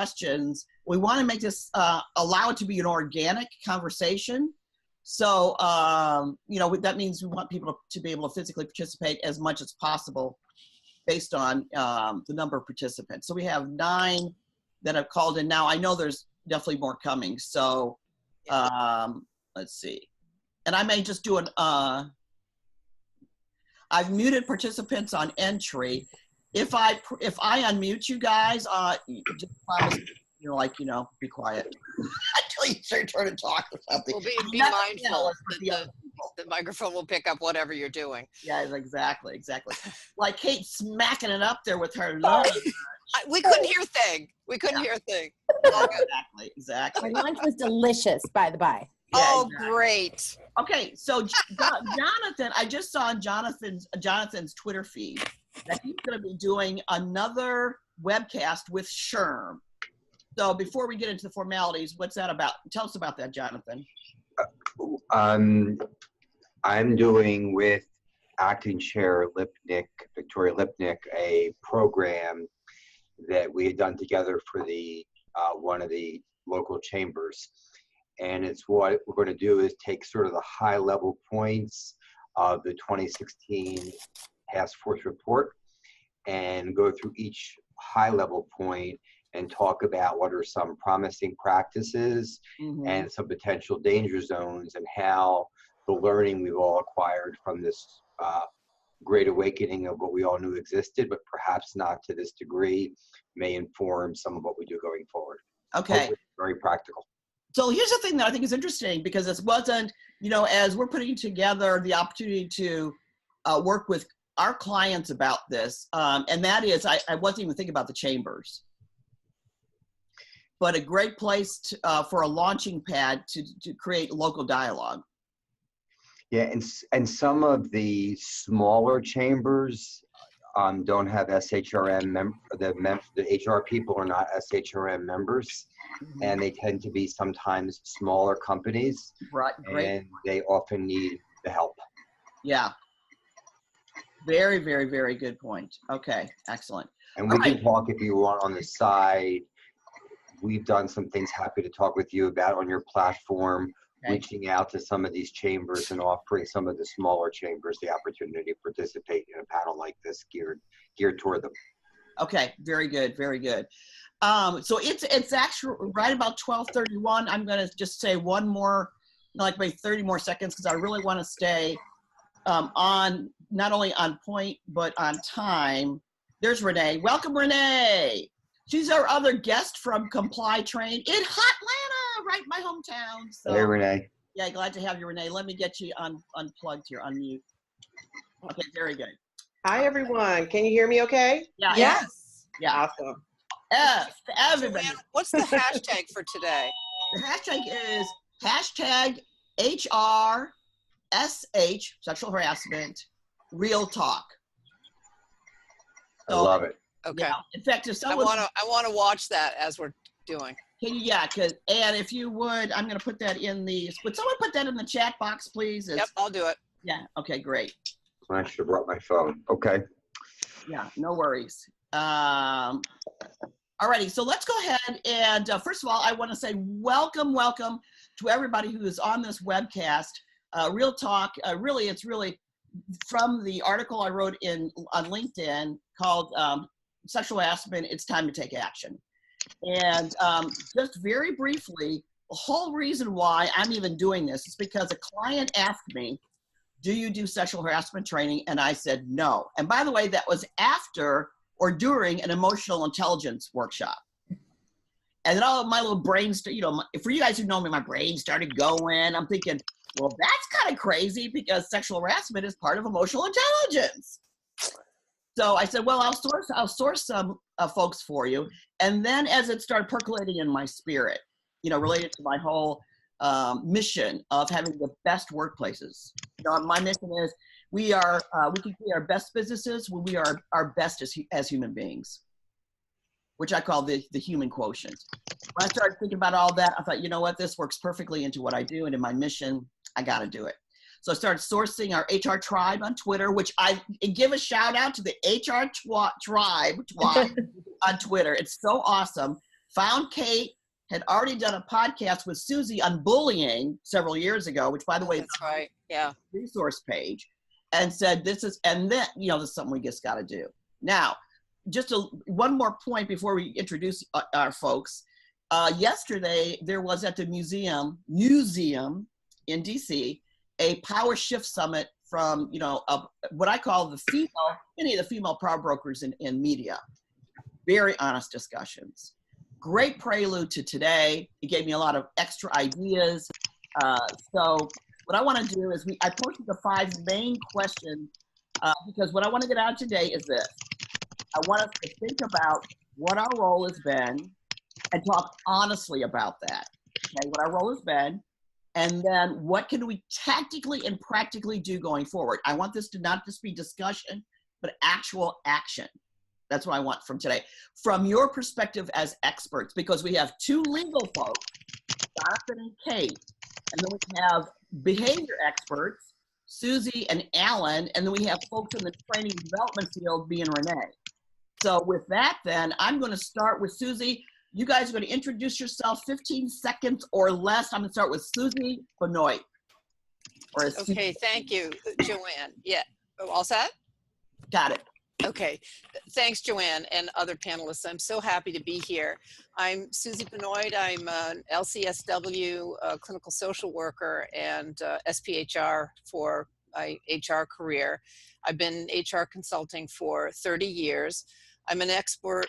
questions. We want to make this, allow it to be an organic conversation. So, that means we want people to be able to physically participate as much as possible based on the number of participants. So we have 9 that have called in now. I know there's definitely more coming. So let's see. And I may just do I've muted participants on entry. If I unmute you guys, just promise, be quiet until you start trying to talk or something. Well, be mindful that the microphone will pick up whatever you're doing. Yeah, exactly. Like Kate smacking it up there with her. We couldn't hear a thing. Hear a thing. Exactly. My lunch was delicious, by the by. Yeah, oh, exactly. Great. Okay, so Jonathan, I just saw on Jonathan's Twitter feed that he's going to be doing another webcast with Sherm. So before we get into the formalities, what's that about? Tell us about that, Jonathan. I'm doing with Acting Chair Victoria Lipnick, a program that we had done together for the one of the local chambers. And it's what we're going to do is take sort of the high level points of the 2016 task force report and go through each high level point and talk about what are some promising practices and some potential danger zones, and how the learning we've all acquired from this great awakening of what we all knew existed, but perhaps not to this degree, may inform some of what we do going forward. Okay. Hopefully very practical. So here's the thing that I think is interesting, because this wasn't, as we're putting together the opportunity to work with our clients about this, and that is, I wasn't even thinking about the chambers, but a great place for a launching pad to create local dialogue. Yeah, and some of the smaller chambers don't have SHRM the HR people are not SHRM members, and they tend to be sometimes smaller companies, right? Great. And they often need the help. Yeah. Very, very, very good point. Okay, excellent. And we can talk if you want on the side. We've done some things, happy to talk with you about on your platform. Okay. Reaching out to some of these chambers and offering some of the smaller chambers the opportunity to participate in a panel like this geared toward them. Okay, very good, very good. So it's actually right about 12:31. I'm going to just say one more, like maybe 30 more seconds, because I really want to stay on, not only on point, but on time. There's Renee. Welcome, Renee. She's our other guest from ComplyTrain in Hotlanta, right in my hometown. So, hey, Renee. Yeah, glad to have you, Renee. Let me get you unplugged here, unmute. Okay, very good. Hi, everyone. Can you hear me okay? Yeah. Yes. Yeah. Awesome. Everybody. JoAnn, what's the hashtag for today? The hashtag is #HRSH, sexual harassment, real talk. So, I love it. Okay. Yeah. In fact, if someone, I want to watch that as we're doing. Can you? Yeah. And if you would, I'm going to put that in would someone put that in the chat box, please? Yep, I'll do it. Yeah. Okay, great. I should have brought my phone. Okay. Yeah, no worries. Alrighty, so let's go ahead and first of all, I want to say welcome to everybody who is on this webcast. Real talk. It's really from the article I wrote on LinkedIn called Sexual Harassment, It's Time to Take Action. And just very briefly, the whole reason why I'm even doing this is because a client asked me, do you do sexual harassment training? And I said no. And by the way, that was after or during an emotional intelligence workshop. And then all of my little brains, for you guys who know me, my brain started going. I'm thinking, well, that's kind of crazy because sexual harassment is part of emotional intelligence. So I said, well, I'll source some folks for you. And then as it started percolating in my spirit, related to my whole mission of having the best workplaces. My mission is we can be our best businesses when we are our best as human beings, which I call the human quotient. When I started thinking about all that, I thought, you know what, this works perfectly into what I do and in my mission. I got to do it. So I started sourcing our HR tribe on Twitter, which I give a shout out to the HR tribe on Twitter. It's so awesome. found Kate, had already done a podcast with Suzi on bullying several years ago, which by the way, That's right. Yeah. resource page, and said this is, and then, this is something we just got to do. Now, just one more point before we introduce our folks. Yesterday, there was at the museum in DC, a Power Shift Summit from, what I call any of the female power brokers in media. Very honest discussions. Great prelude to today. It gave me a lot of extra ideas. So what I want to do is I posted the 5 main questions because what I want to get out today is this. I want us to think about what our role has been and talk honestly about that. Okay, what our role has been, and then what can we tactically and practically do going forward. I want this to not just be discussion, but actual action. That's what I want from today. From your perspective as experts, because we have 2 legal folks, Jonathan and Kate, and then we have behavior experts, Suzi and Alan, and then we have folks in the training and development field being Renee. So with that then, I'm going to start with Suzi. You guys are going to introduce yourself 15 seconds or less. I'm going to start with Suzi Benoit. Okay, thank you, JoAnn. Yeah, all set? Got it. Okay, thanks, JoAnn and other panelists. I'm so happy to be here. I'm Suzi Benoit. I'm an LCSW clinical social worker and SPHR for my HR career. I've been HR consulting for 30 years. I'm an expert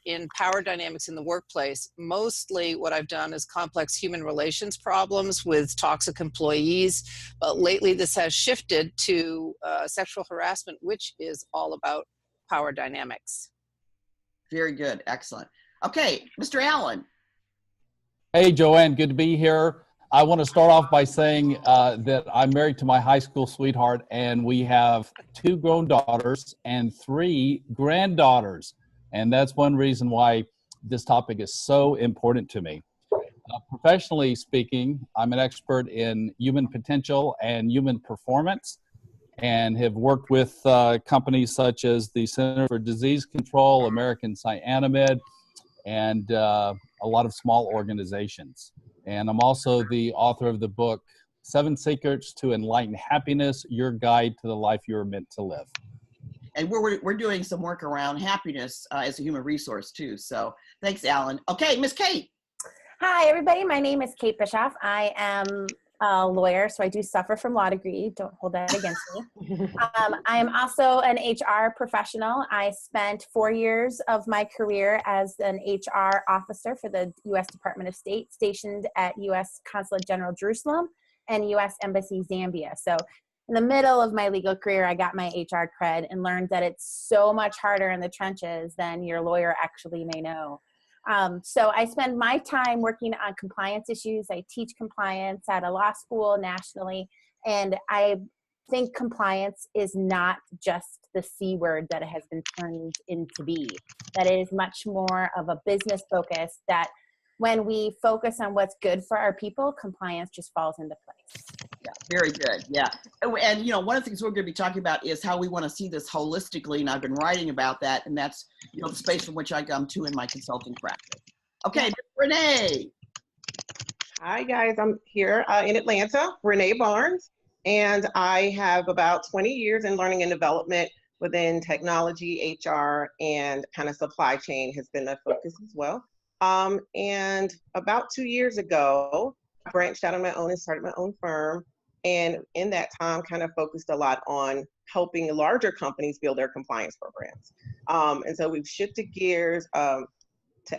in power dynamics in the workplace. Mostly what I've done is complex human relations problems with toxic employees, but lately this has shifted to sexual harassment, which is all about power dynamics. Very good, excellent. Okay, Mr. Allen. Hey, JoAnn, good to be here. I want to start off by saying that I'm married to my high school sweetheart, and we have 2 grown daughters and 3 granddaughters. And that's one reason why this topic is so important to me. Professionally speaking, I'm an expert in human potential and human performance, and have worked with companies such as the Center for Disease Control, American Cyanamid, and a lot of small organizations. And I'm also the author of the book, 7 Secrets to Enlighten Happiness, Your Guide to the Life You're Meant to Live. And we're doing some work around happiness as a human resource too. So thanks, Alan. Okay, Miss Kate. Hi, everybody. My name is Kate Bischoff. I am a lawyer, so I do suffer from law degree. Don't hold that against me. I am also an HR professional. I spent 4 years of my career as an HR officer for the U.S. Department of State, stationed at U.S. Consulate General Jerusalem and U.S. Embassy Zambia. So in the middle of my legal career, I got my HR cred and learned that it's so much harder in the trenches than your lawyer actually may know. So I spend my time working on compliance issues. I teach compliance at a law school nationally, and I think compliance is not just the C word that it has been turned into be. That it is much more of a business focus, that when we focus on what's good for our people, compliance just falls into place. Yeah, very good. Yeah. And, one of the things we're going to be talking about is how we want to see this holistically. And I've been writing about that. And that's, the space from which I come to in my consulting practice. Okay, Renee. Hi, guys. I'm here in Atlanta, Renee Barnes, and I have about 20 years in learning and development within technology, HR, and kind of supply chain has been a focus as well. And about 2 years ago, I branched out on my own and started my own firm. And in that time, kind of focused a lot on helping larger companies build their compliance programs. And so we've shifted gears to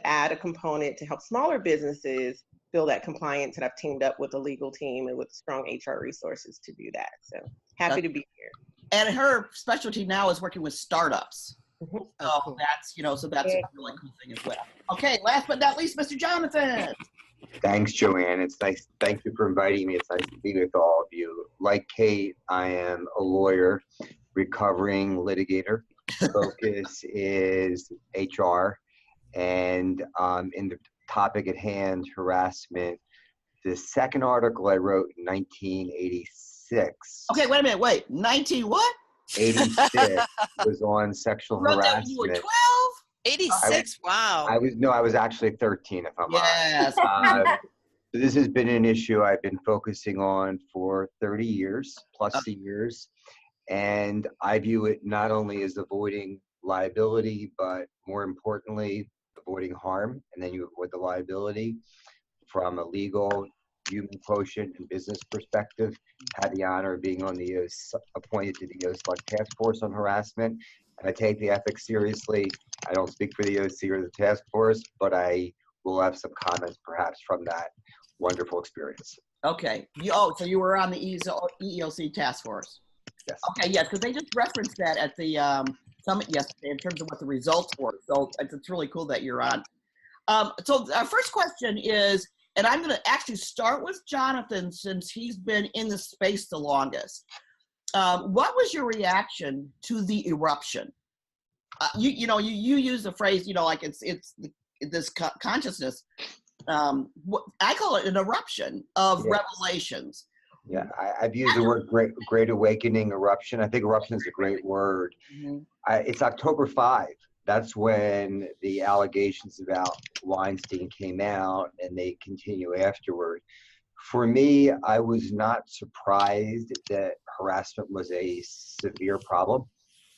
add a component to help smaller businesses build that compliance. And I've teamed up with the legal team and with strong HR resources to do that. So happy to be here. And her specialty now is working with startups. Mm-hmm. So Cool. that's, so that's a really cool thing as well. Okay, last but not least, Mr. Jonathan. Thanks, JoAnn. It's nice. Thank you for inviting me. It's nice to be with all of you. Like Kate, I am a lawyer, recovering litigator. Focus is HR. And in the topic at hand, harassment, the second article I wrote in 1986. Okay, wait a minute. Wait, 19 what? 86 was on sexual You wrote that harassment. when you were 12? 86, wow. I was actually 13, if I'm Yes. honest. This has been an issue I've been focusing on for 30 years, plus the years. And I view it not only as avoiding liability, but more importantly, avoiding harm. And then you avoid the liability from a legal, human quotient, and business perspective. Had the honor of being on the appointed to the EEOC task force on harassment. And I take the ethics seriously. I don't speak for the EEOC or the task force, but I will have some comments perhaps from that wonderful experience. Okay. So you were on the EEOC task force. Yes. Okay, yes, because they just referenced that at the summit yesterday in terms of what the results were. So it's really cool that you're on. So our first question is, and I'm going to actually start with Jonathan since he's been in the space the longest. What was your reaction to the eruption? You use the phrase, like it's this consciousness. I call it an eruption of revelations. Yeah, I've used the word great awakening, eruption. I think eruption is a great word. Mm-hmm. It's October 5. That's when the allegations about Weinstein came out, and they continue afterward. For me, I was not surprised that harassment was a severe problem.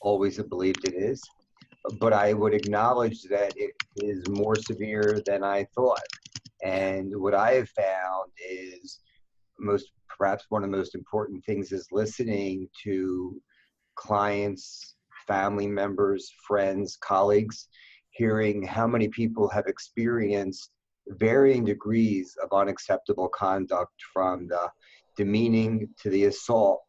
Always have believed it is. But I would acknowledge that it is more severe than I thought. And what I have found is perhaps one of the most important things is listening to clients, family members, friends, colleagues, hearing how many people have experienced varying degrees of unacceptable conduct, from the demeaning to the assault,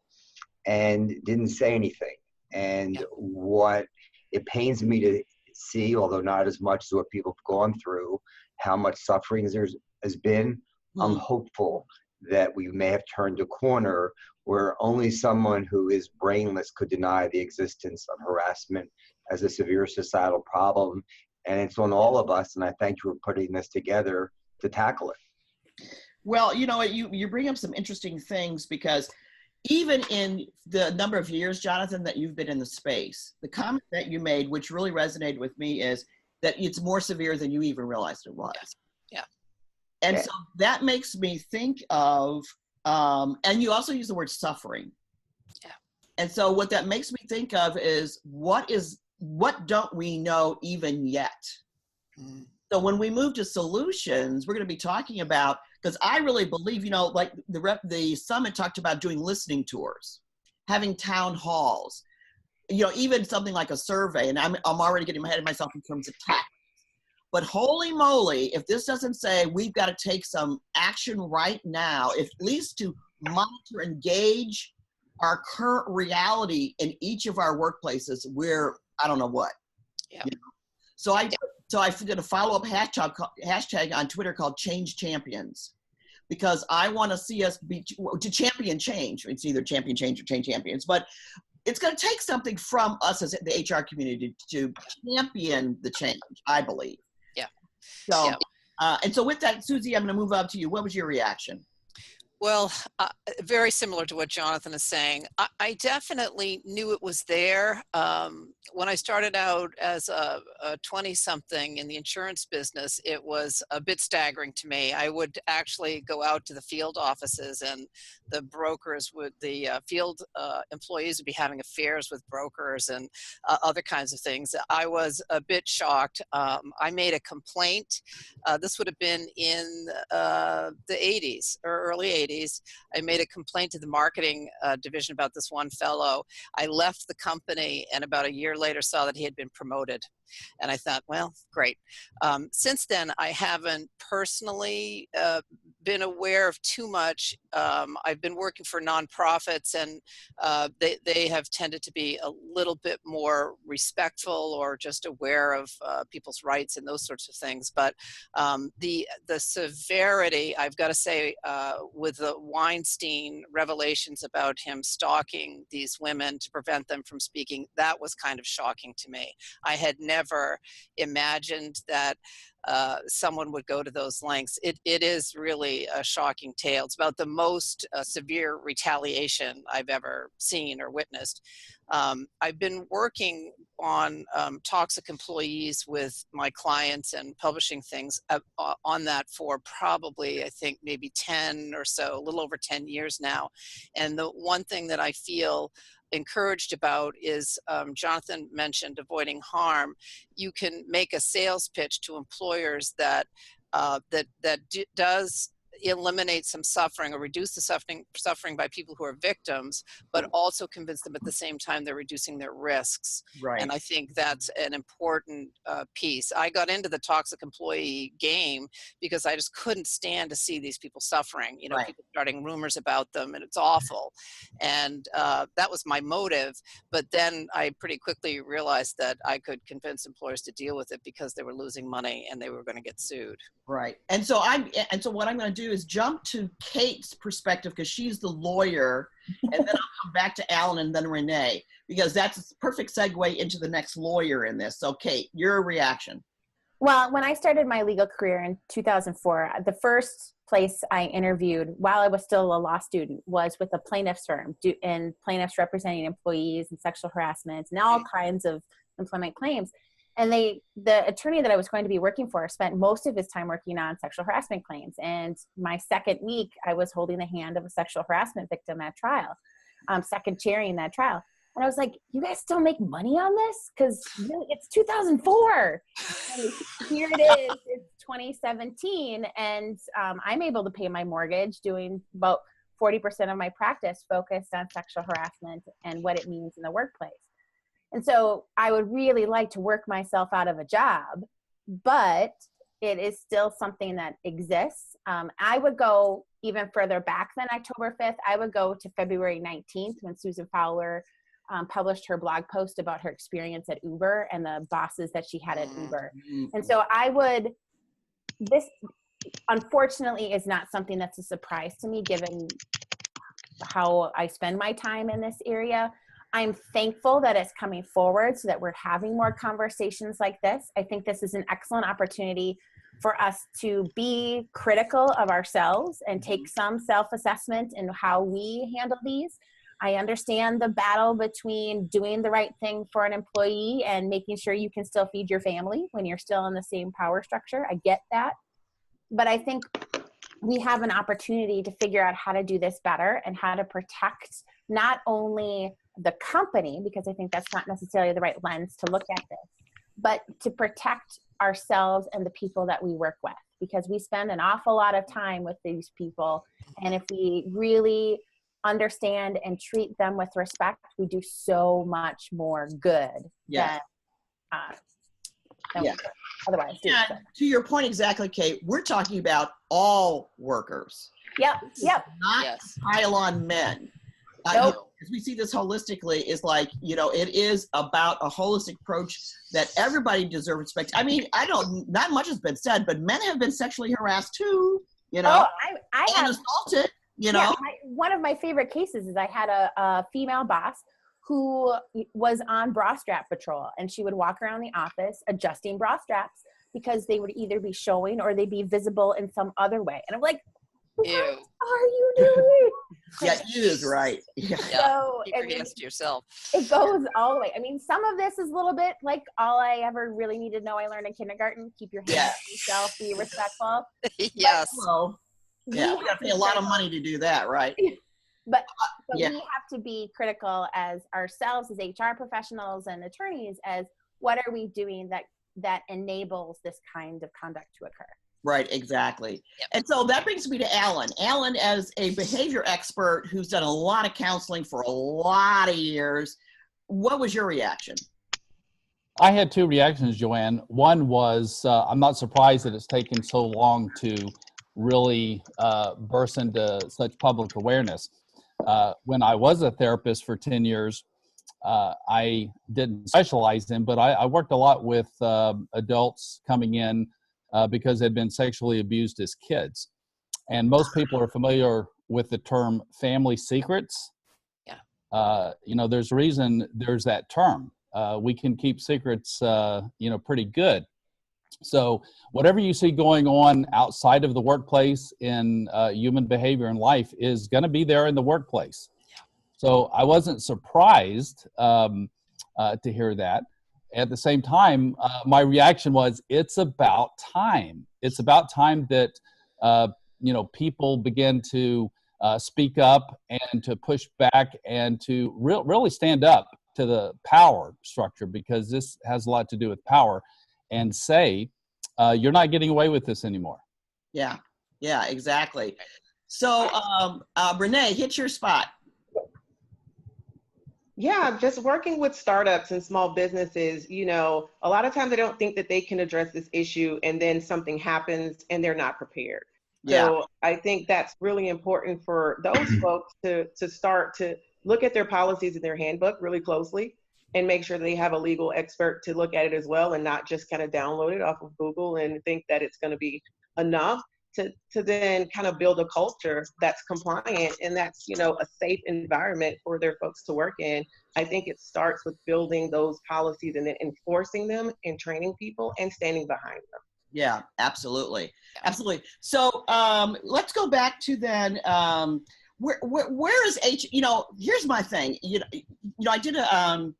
and didn't say anything. And what it pains me to see, although not as much as what people have gone through, how much suffering there has been. I'm hopeful that we may have turned a corner where only someone who is brainless could deny the existence of harassment as a severe societal problem. And it's on all of us, and I thank you for putting this together to tackle it. Well, you bring up some interesting things, because even in the number of years, Jonathan, that you've been in the space, the comment that you made, which really resonated with me, is that it's more severe than you even realized it was. Yeah. And so that makes me think of, and you also use the word suffering. Yeah. And so what that makes me think of is what don't we know even yet? Mm. So when we move to solutions, we're going to be talking about, because I really believe, like the summit talked about doing listening tours, having town halls, even something like a survey. And I'm already getting ahead of myself in terms of tech. But holy moly, if this doesn't say we've got to take some action right now, at least to monitor, engage our current reality in each of our workplaces, I don't know what. Yeah. So I did a follow-up hashtag on Twitter called Change Champions, because I want to see us to champion change. It's either champion change or change champions, but it's going to take something from us as the HR community to champion the change, I believe. Yeah. So, and so with that, Suzi, I'm going to move up to you. What was your reaction? Well, very similar to what Jonathan is saying. I definitely knew it was there. When I started out as a 20-something in the insurance business, it was a bit staggering to me. I would actually go out to the field offices, and the field employees would be having affairs with brokers and other kinds of things. I was a bit shocked. I made a complaint. This would have been in the 80s or early 80s. I made a complaint to the marketing division about this one fellow. I left the company, and about a year later saw that he had been promoted. And I thought, well, great. Since then, I haven't personally been aware of too much. I've been working for nonprofits, and they have tended to be a little bit more respectful or just aware of people's rights and those sorts of things. But the severity, I've got to say, with the Weinstein revelations about him stalking these women to prevent them from speaking, that was kind of shocking to me. I had never imagined that someone would go to those lengths. It is really a shocking tale. It's about the most severe retaliation I've ever seen or witnessed. I've been working on toxic employees with my clients and publishing things on that for probably, I think, maybe 10 or so, a little over 10 years now. And the one thing that I feel encouraged about is, Jonathan mentioned avoiding harm. You can make a sales pitch to employers that does eliminate some suffering or reduce the suffering by people who are victims, but also convince them at the same time they're reducing their risks. Right. And I think that's an important piece. I got into the toxic employee game because I just couldn't stand to see these people suffering, you know, people starting rumors about them, and it's awful. And that was my motive. But then I pretty quickly realized that I could convince employers to deal with it because they were losing money and they were going to get sued. Right. And so what I'm going to do is jump to Kate's perspective, because she's the lawyer, and then I'll come back to Alan and then Renee, because that's a perfect segue into the next lawyer in this. So Kate, your reaction. Well, when I started my legal career in 2004, the first place I interviewed while I was still a law student was with a plaintiff's firm, and plaintiffs representing employees and sexual harassment and all kinds of employment claims. And the attorney that I was going to be working for spent most of his time working on sexual harassment claims. And my second week, I was holding the hand of a sexual harassment victim at trial, second chairing that trial. And I was like, you guys still make money on this? Because it's 2004. And here it is, it's 2017. And I'm able to pay my mortgage, doing about 40% of my practice focused on sexual harassment and what it means in the workplace. And so I would really like to work myself out of a job, but it is still something that exists. I would go even further back than October 5th. I would go to February 19th when Susan Fowler published her blog post about her experience at Uber and the bosses that she had at Uber. And so this unfortunately is not something that's a surprise to me, given how I spend my time in this area. I'm thankful that it's coming forward so that we're having more conversations like this. I think this is an excellent opportunity for us to be critical of ourselves and take some self-assessment in how we handle these. I understand the battle between doing the right thing for an employee and making sure you can still feed your family when you're still in the same power structure. I get that. But I think we have an opportunity to figure out how to do this better and how to protect not only the company, because I think that's not necessarily the right lens to look at this, but to protect ourselves and the people that we work with, because we spend an awful lot of time with these people. And if we really understand and treat them with respect, we do so much more good than we could otherwise do. And to your point exactly, Kate, we're talking about all workers. Yep. Not pile on men. Because we see this holistically, is like, it is about a holistic approach that everybody deserves respect. I mean, not much has been said, but men have been sexually harassed too, I have assaulted, one of my favorite cases is I had a female boss who was on bra strap patrol, and she would walk around the office adjusting bra straps because they would either be showing or they'd be visible in some other way. And I'm like, what are you doing? Yeah, you is right. Yeah. So, keep your hands to yourself. It goes all the way. I mean, some of this is a little bit like all I ever really needed to know I learned in kindergarten. Keep your hands to yourself, be respectful. Yes. We got to pay a lot of money to do that, right? But we have to be critical as ourselves, as HR professionals and attorneys, as what are we doing that enables this kind of conduct to occur. Right, exactly. Yep. And so that brings me to Alan. Alan, as a behavior expert who's done a lot of counseling for a lot of years, what was your reaction? I had two reactions, JoAnn. One was, I'm not surprised that it's taken so long to really burst into such public awareness. When I was a therapist for 10 years, I didn't specialize in, but I worked a lot with adults coming in because they'd been sexually abused as kids. And most people are familiar with the term family secrets. Yeah. There's a reason there's that term. We can keep secrets, pretty good. So whatever you see going on outside of the workplace in human behavior and life is going to be there in the workplace. So I wasn't surprised to hear that. At the same time, my reaction was, it's about time. It's about time that, people begin to speak up and to push back and to really stand up to the power structure, because this has a lot to do with power, and say, you're not getting away with this anymore. Yeah, exactly. So, Renee, hit your spot. Yeah, just working with startups and small businesses, a lot of times they don't think that they can address this issue, and then something happens and they're not prepared. Yeah. So I think that's really important for those folks to start to look at their policies in their handbook really closely, and make sure they have a legal expert to look at it as well, and not just kind of download it off of Google and think that it's going to be enough. To then kind of build a culture that's compliant and that's, a safe environment for their folks to work in. I think it starts with building those policies and then enforcing them and training people and standing behind them. Yeah, absolutely. Absolutely. So let's go back to then, where is here's my thing. I did a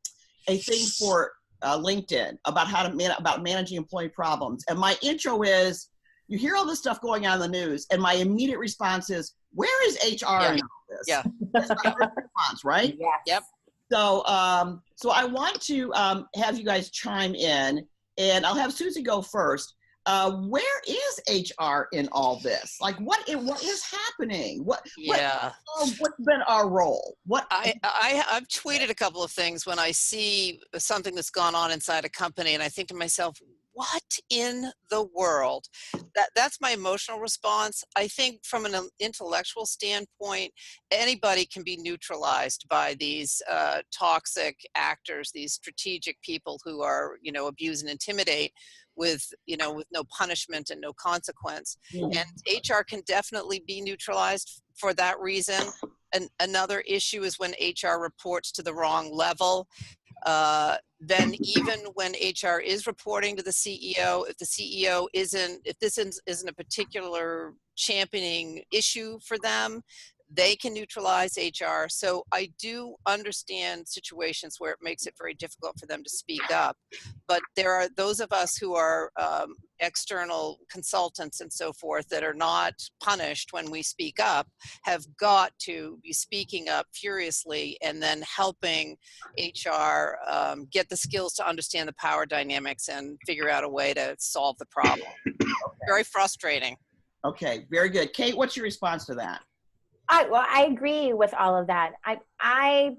thing for LinkedIn about about managing employee problems. And my intro is, you hear all this stuff going on in the news, and my immediate response is, where is HR in all this? Yeah. That's my first response, right? Yes. Yep. So, so I want to have you guys chime in, and I'll have Suzi go first. Where is HR in all this? Like, what is happening? What's been our role? I've tweeted a couple of things when I see something that's gone on inside a company, and I think to myself, what in the world? That's my emotional response. I think from an intellectual standpoint, anybody can be neutralized by these toxic actors, these strategic people who are, abuse and intimidate with no punishment and no consequence. Mm-hmm. And HR can definitely be neutralized for that reason. And another issue is when HR reports to the wrong level. Then even when HR is reporting to the CEO, if the CEO if this isn't a particular championing issue for them, they can neutralize HR. So I do understand situations where it makes it very difficult for them to speak up. But there are those of us who are external consultants and so forth that are not punished when we speak up, have got to be speaking up furiously and then helping HR get the skills to understand the power dynamics and figure out a way to solve the problem. Very frustrating. Okay, very good. Kate, what's your response to that? I agree with all of that. I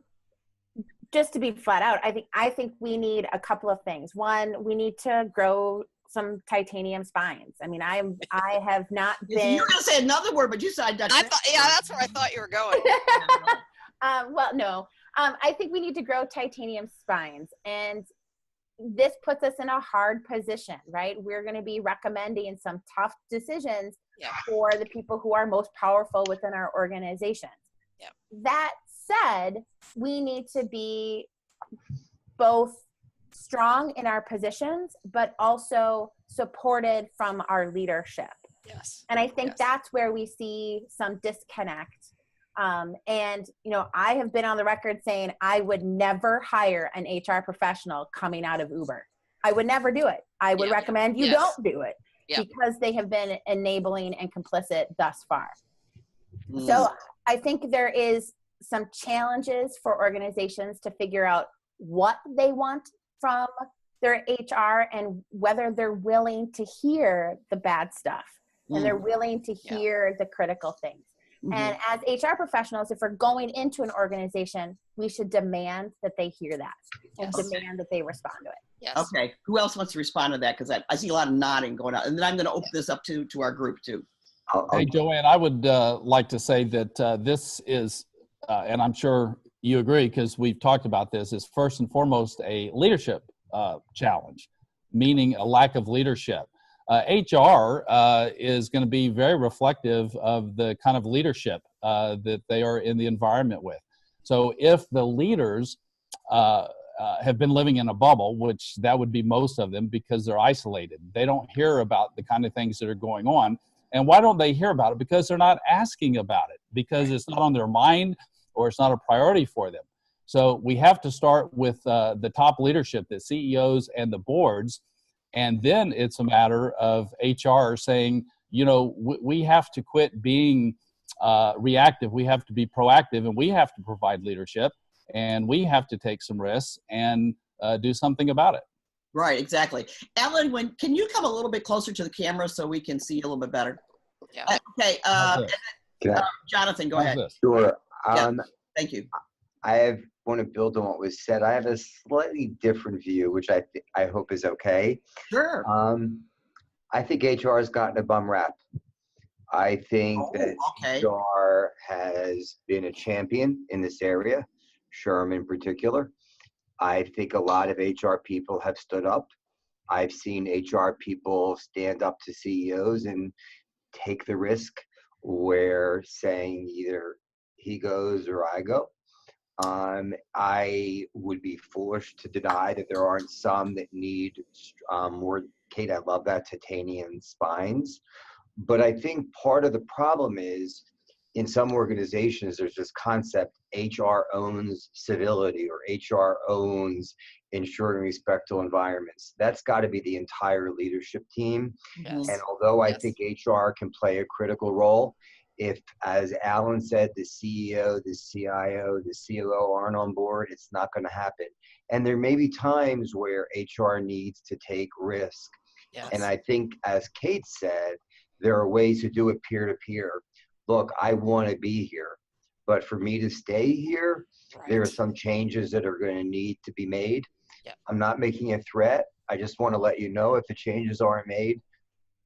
just to be flat out, I think we need a couple of things. One, we need to grow some titanium spines. I mean, I have not been. You were going to say another word, but you said that. That's where I thought you were going. Well, no. I think we need to grow titanium spines, and this puts us in a hard position, right? We're going to be recommending some tough decisions for the people who are most powerful within our organizations. Yeah. That said, we need to be both strong in our positions, but also supported from our leadership. Yes. And I think that's where we see some disconnect. And, I have been on the record saying I would never hire an HR professional coming out of Uber. I would never do it. I would recommend you don't do it because they have been enabling and complicit thus far. So I think there is some challenges for organizations to figure out what they want from their HR and whether they're willing to hear the bad stuff and they're willing to hear the critical things. Mm-hmm. And as HR professionals, if we're going into an organization, we should demand that they hear that and demand that they respond to it. Yes. Okay. Who else wants to respond to that? Because I see a lot of nodding going on. And then I'm going to open this up to our group too. Hey, JoAnn, I would like to say that this is, and I'm sure you agree because we've talked about this, is first and foremost a leadership challenge, meaning a lack of leadership. HR is going to be very reflective of the kind of leadership that they are in the environment with. So if the leaders have been living in a bubble, which that would be most of them, because they're isolated. They don't hear about the kind of things that are going on. And why don't they hear about it? Because they're not asking about it, because it's not on their mind or it's not a priority for them. So we have to start with the top leadership, the CEOs and the boards. And then it's a matter of HR saying, you know, we have to quit being reactive. We have to be proactive, and we have to provide leadership, and we have to take some risks and do something about it. Right, exactly. Ellen, can you come a little bit closer to the camera so we can see you a little bit better? Yeah. Okay, Jonathan, go ahead. Sure. Thank you. I want to build on what was said. I have a slightly different view, which I hope is okay. Sure. I think HR has gotten a bum rap. I think that HR has been a champion in this area, SHRM in particular. I think a lot of HR people have stood up. I've seen HR people stand up to CEOs and take the risk where saying either he goes or I go. I would be foolish to deny that there aren't some that need more, Kate, I love that, titanium spines. But I think part of the problem is in some organizations, there's this concept, HR owns civility or HR owns ensuring respectful environments. That's got to be the entire leadership team. Yes. And although I think HR can play a critical role, if, as Alan said, the CEO, the CIO, the COO aren't on board, it's not going to happen. And there may be times where HR needs to take risk. Yes. And I think, as Kate said, there are ways to do it peer-to-peer. Look, I want to be here, but for me to stay here, there are some changes that are going to need to be made. Yep. I'm not making a threat. I just want to let you know if the changes aren't made,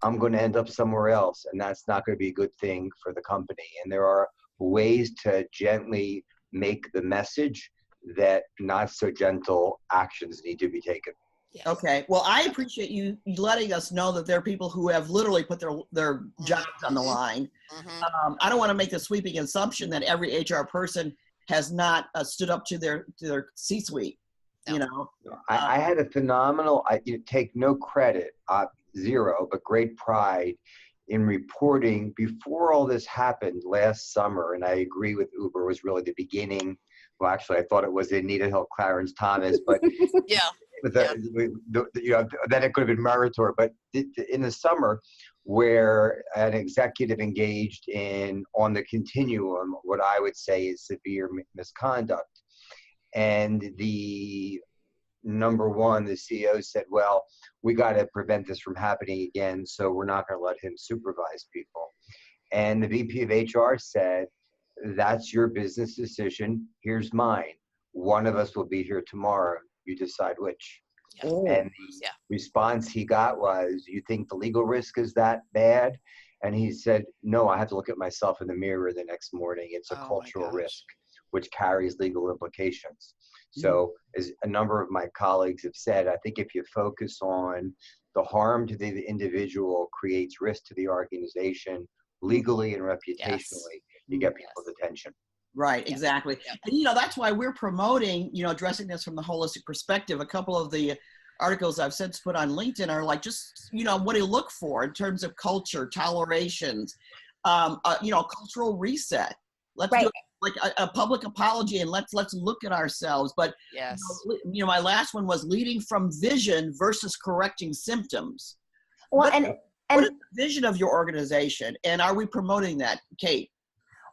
I'm going to end up somewhere else, and that's not going to be a good thing for the company. And there are ways to gently make the message that not so gentle actions need to be taken. Yes. Okay. Well, I appreciate you letting us know that there are people who have literally put their jobs on the line. Mm-hmm. I don't want to make the sweeping assumption that every HR person has not stood up to their C-suite. No. You know, I had a phenomenal, you take no credit, zero, but great pride in reporting before all this happened last summer. And I agree with Uber was really the beginning. Well, actually, I thought it was Anita Hill, Clarence Thomas, but Yeah. You know, then it could have been Meritor. But in the summer, where an executive engaged in, on the continuum, what I would say is severe misconduct, and the number one, the CEO said, well, we got to prevent this from happening again, so we're not going to let him supervise people. And the VP of HR said, that's your business decision. Here's mine. One of us will be here tomorrow. You decide which. Yeah. And the response he got was, you think the legal risk is that bad? And he said, no, I have to look at myself in the mirror the next morning. It's a cultural risk, which carries legal implications. So as a number of my colleagues have said, I think if you focus on the harm to the individual creates risk to the organization legally and reputationally, you get people's attention. Right, exactly. Yeah. And, you know, that's why we're promoting, you know, addressing this from the holistic perspective. A couple of the articles I've since put on LinkedIn are like, just, you know, what do you look for in terms of culture, tolerations, you know, cultural reset. Let's do like a public apology, and let's look at ourselves. But you know, my last one was leading from vision versus correcting symptoms. Well, what is the vision of your organization, and are we promoting that, Kate?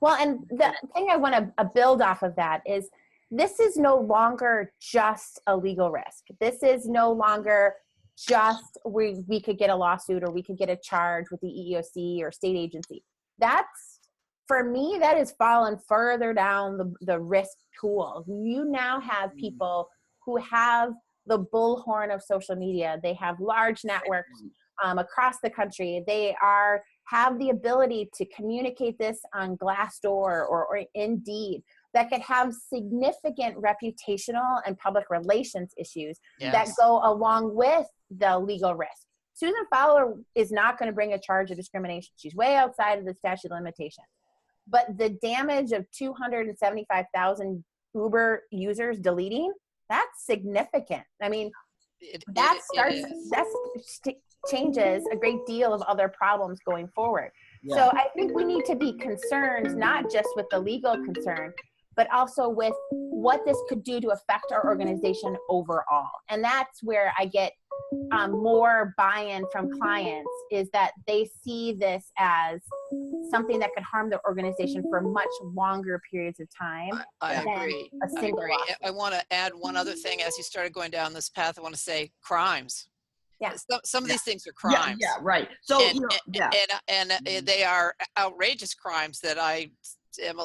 Well, and the thing I want to build off of that is this is no longer just a legal risk. This is no longer just we could get a lawsuit or we could get a charge with the EEOC or state agency. That's, for me, that has fallen further down the risk pool. You now have people who have the bullhorn of social media. They have large networks across the country. They have the ability to communicate this on Glassdoor or Indeed that could have significant reputational and public relations issues that go along with the legal risk. Susan Fowler is not going to bring a charge of discrimination. She's way outside of the statute of limitations. But the damage of 275,000 Uber users deleting that's significant. I mean, It changes a great deal of other problems going forward. Yeah. So I think we need to be concerned, not just with the legal concern, but also with what this could do to affect our organization overall. And that's where I get more buy-in from clients, is that they see this as something that could harm their organization for much longer periods of time. I than agree. A single lawsuit. I want to add one other thing. As you started going down this path, I want to say crimes. Yeah. Some of these things are crimes. Yeah, right. So, and they are outrageous crimes that I am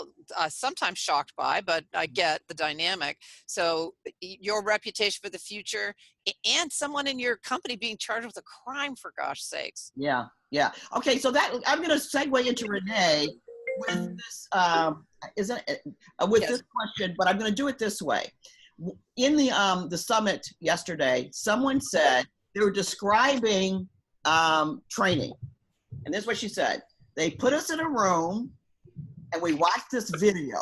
sometimes shocked by, but I get the dynamic. So your reputation for the future, and someone in your company being charged with a crime, for gosh sakes. Yeah. Okay, so that I'm going to segue into Renee with this, this question, but I'm going to do it this way. In the summit yesterday, someone said they were describing training, and this is what she said. They put us in a room and we watched this video,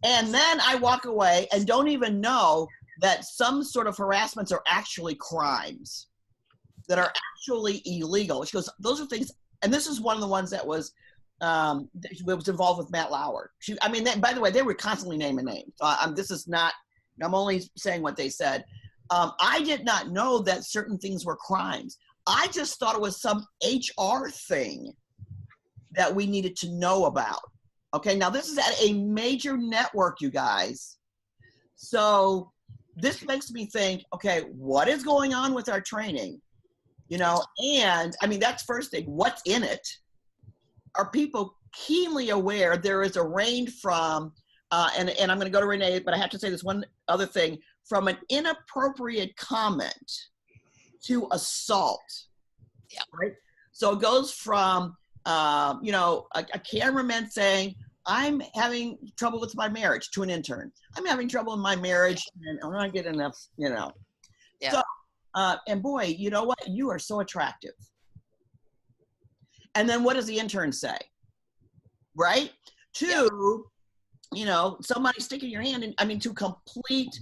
and then I walk away and don't even know that some sort of harassments are actually crimes that are actually illegal. She goes, those are things, and this is one of the ones that was involved with Matt Allard. By the way, they were constantly naming names. This is not, I'm only saying what they said. I did not know that certain things were crimes. I just thought it was some HR thing that we needed to know about. Okay, now this is at a major network, you guys. So this makes me think, okay, what is going on with our training? And that's first thing, what's in it? Are people keenly aware there is a range from, and I'm going to go to Renee, but I have to say this one other thing, from an inappropriate comment to assault. Yeah. Right? So it goes from, a cameraman saying, I'm having trouble with my marriage, to an intern. I'm having trouble in my marriage and I'm not getting enough, Yeah. So, and boy, you know what? You are so attractive. And then what does the intern say? Right? To, somebody sticking your hand in, to complete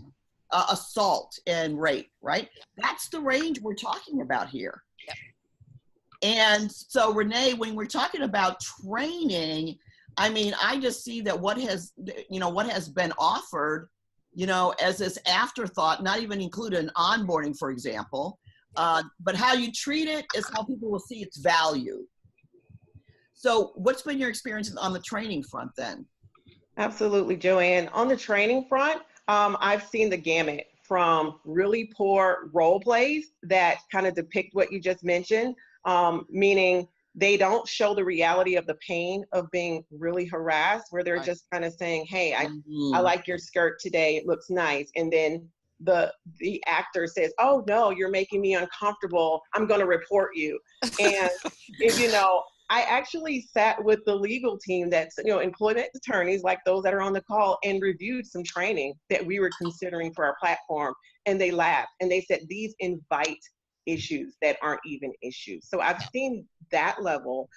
assault and rape, right? That's the range we're talking about here. Yeah. And so, Renee, when we're talking about training, I just see that what has been offered, as this afterthought, not even included in onboarding, for example, but how you treat it is how people will see its value. So what's been your experience on the training front then? Absolutely, JoAnn. On the training front, I've seen the gamut from really poor role plays that kind of depict what you just mentioned, meaning they don't show the reality of the pain of being really harassed, where they're just kind of saying, hey, I like your skirt today, it looks nice. And then the actor says, oh no, you're making me uncomfortable, I'm gonna report you. And I actually sat with the legal team that's, employment attorneys like those that are on the call, and reviewed some training that we were considering for our platform. And they laughed and they said, these invite issues that aren't even issues. So I've seen that level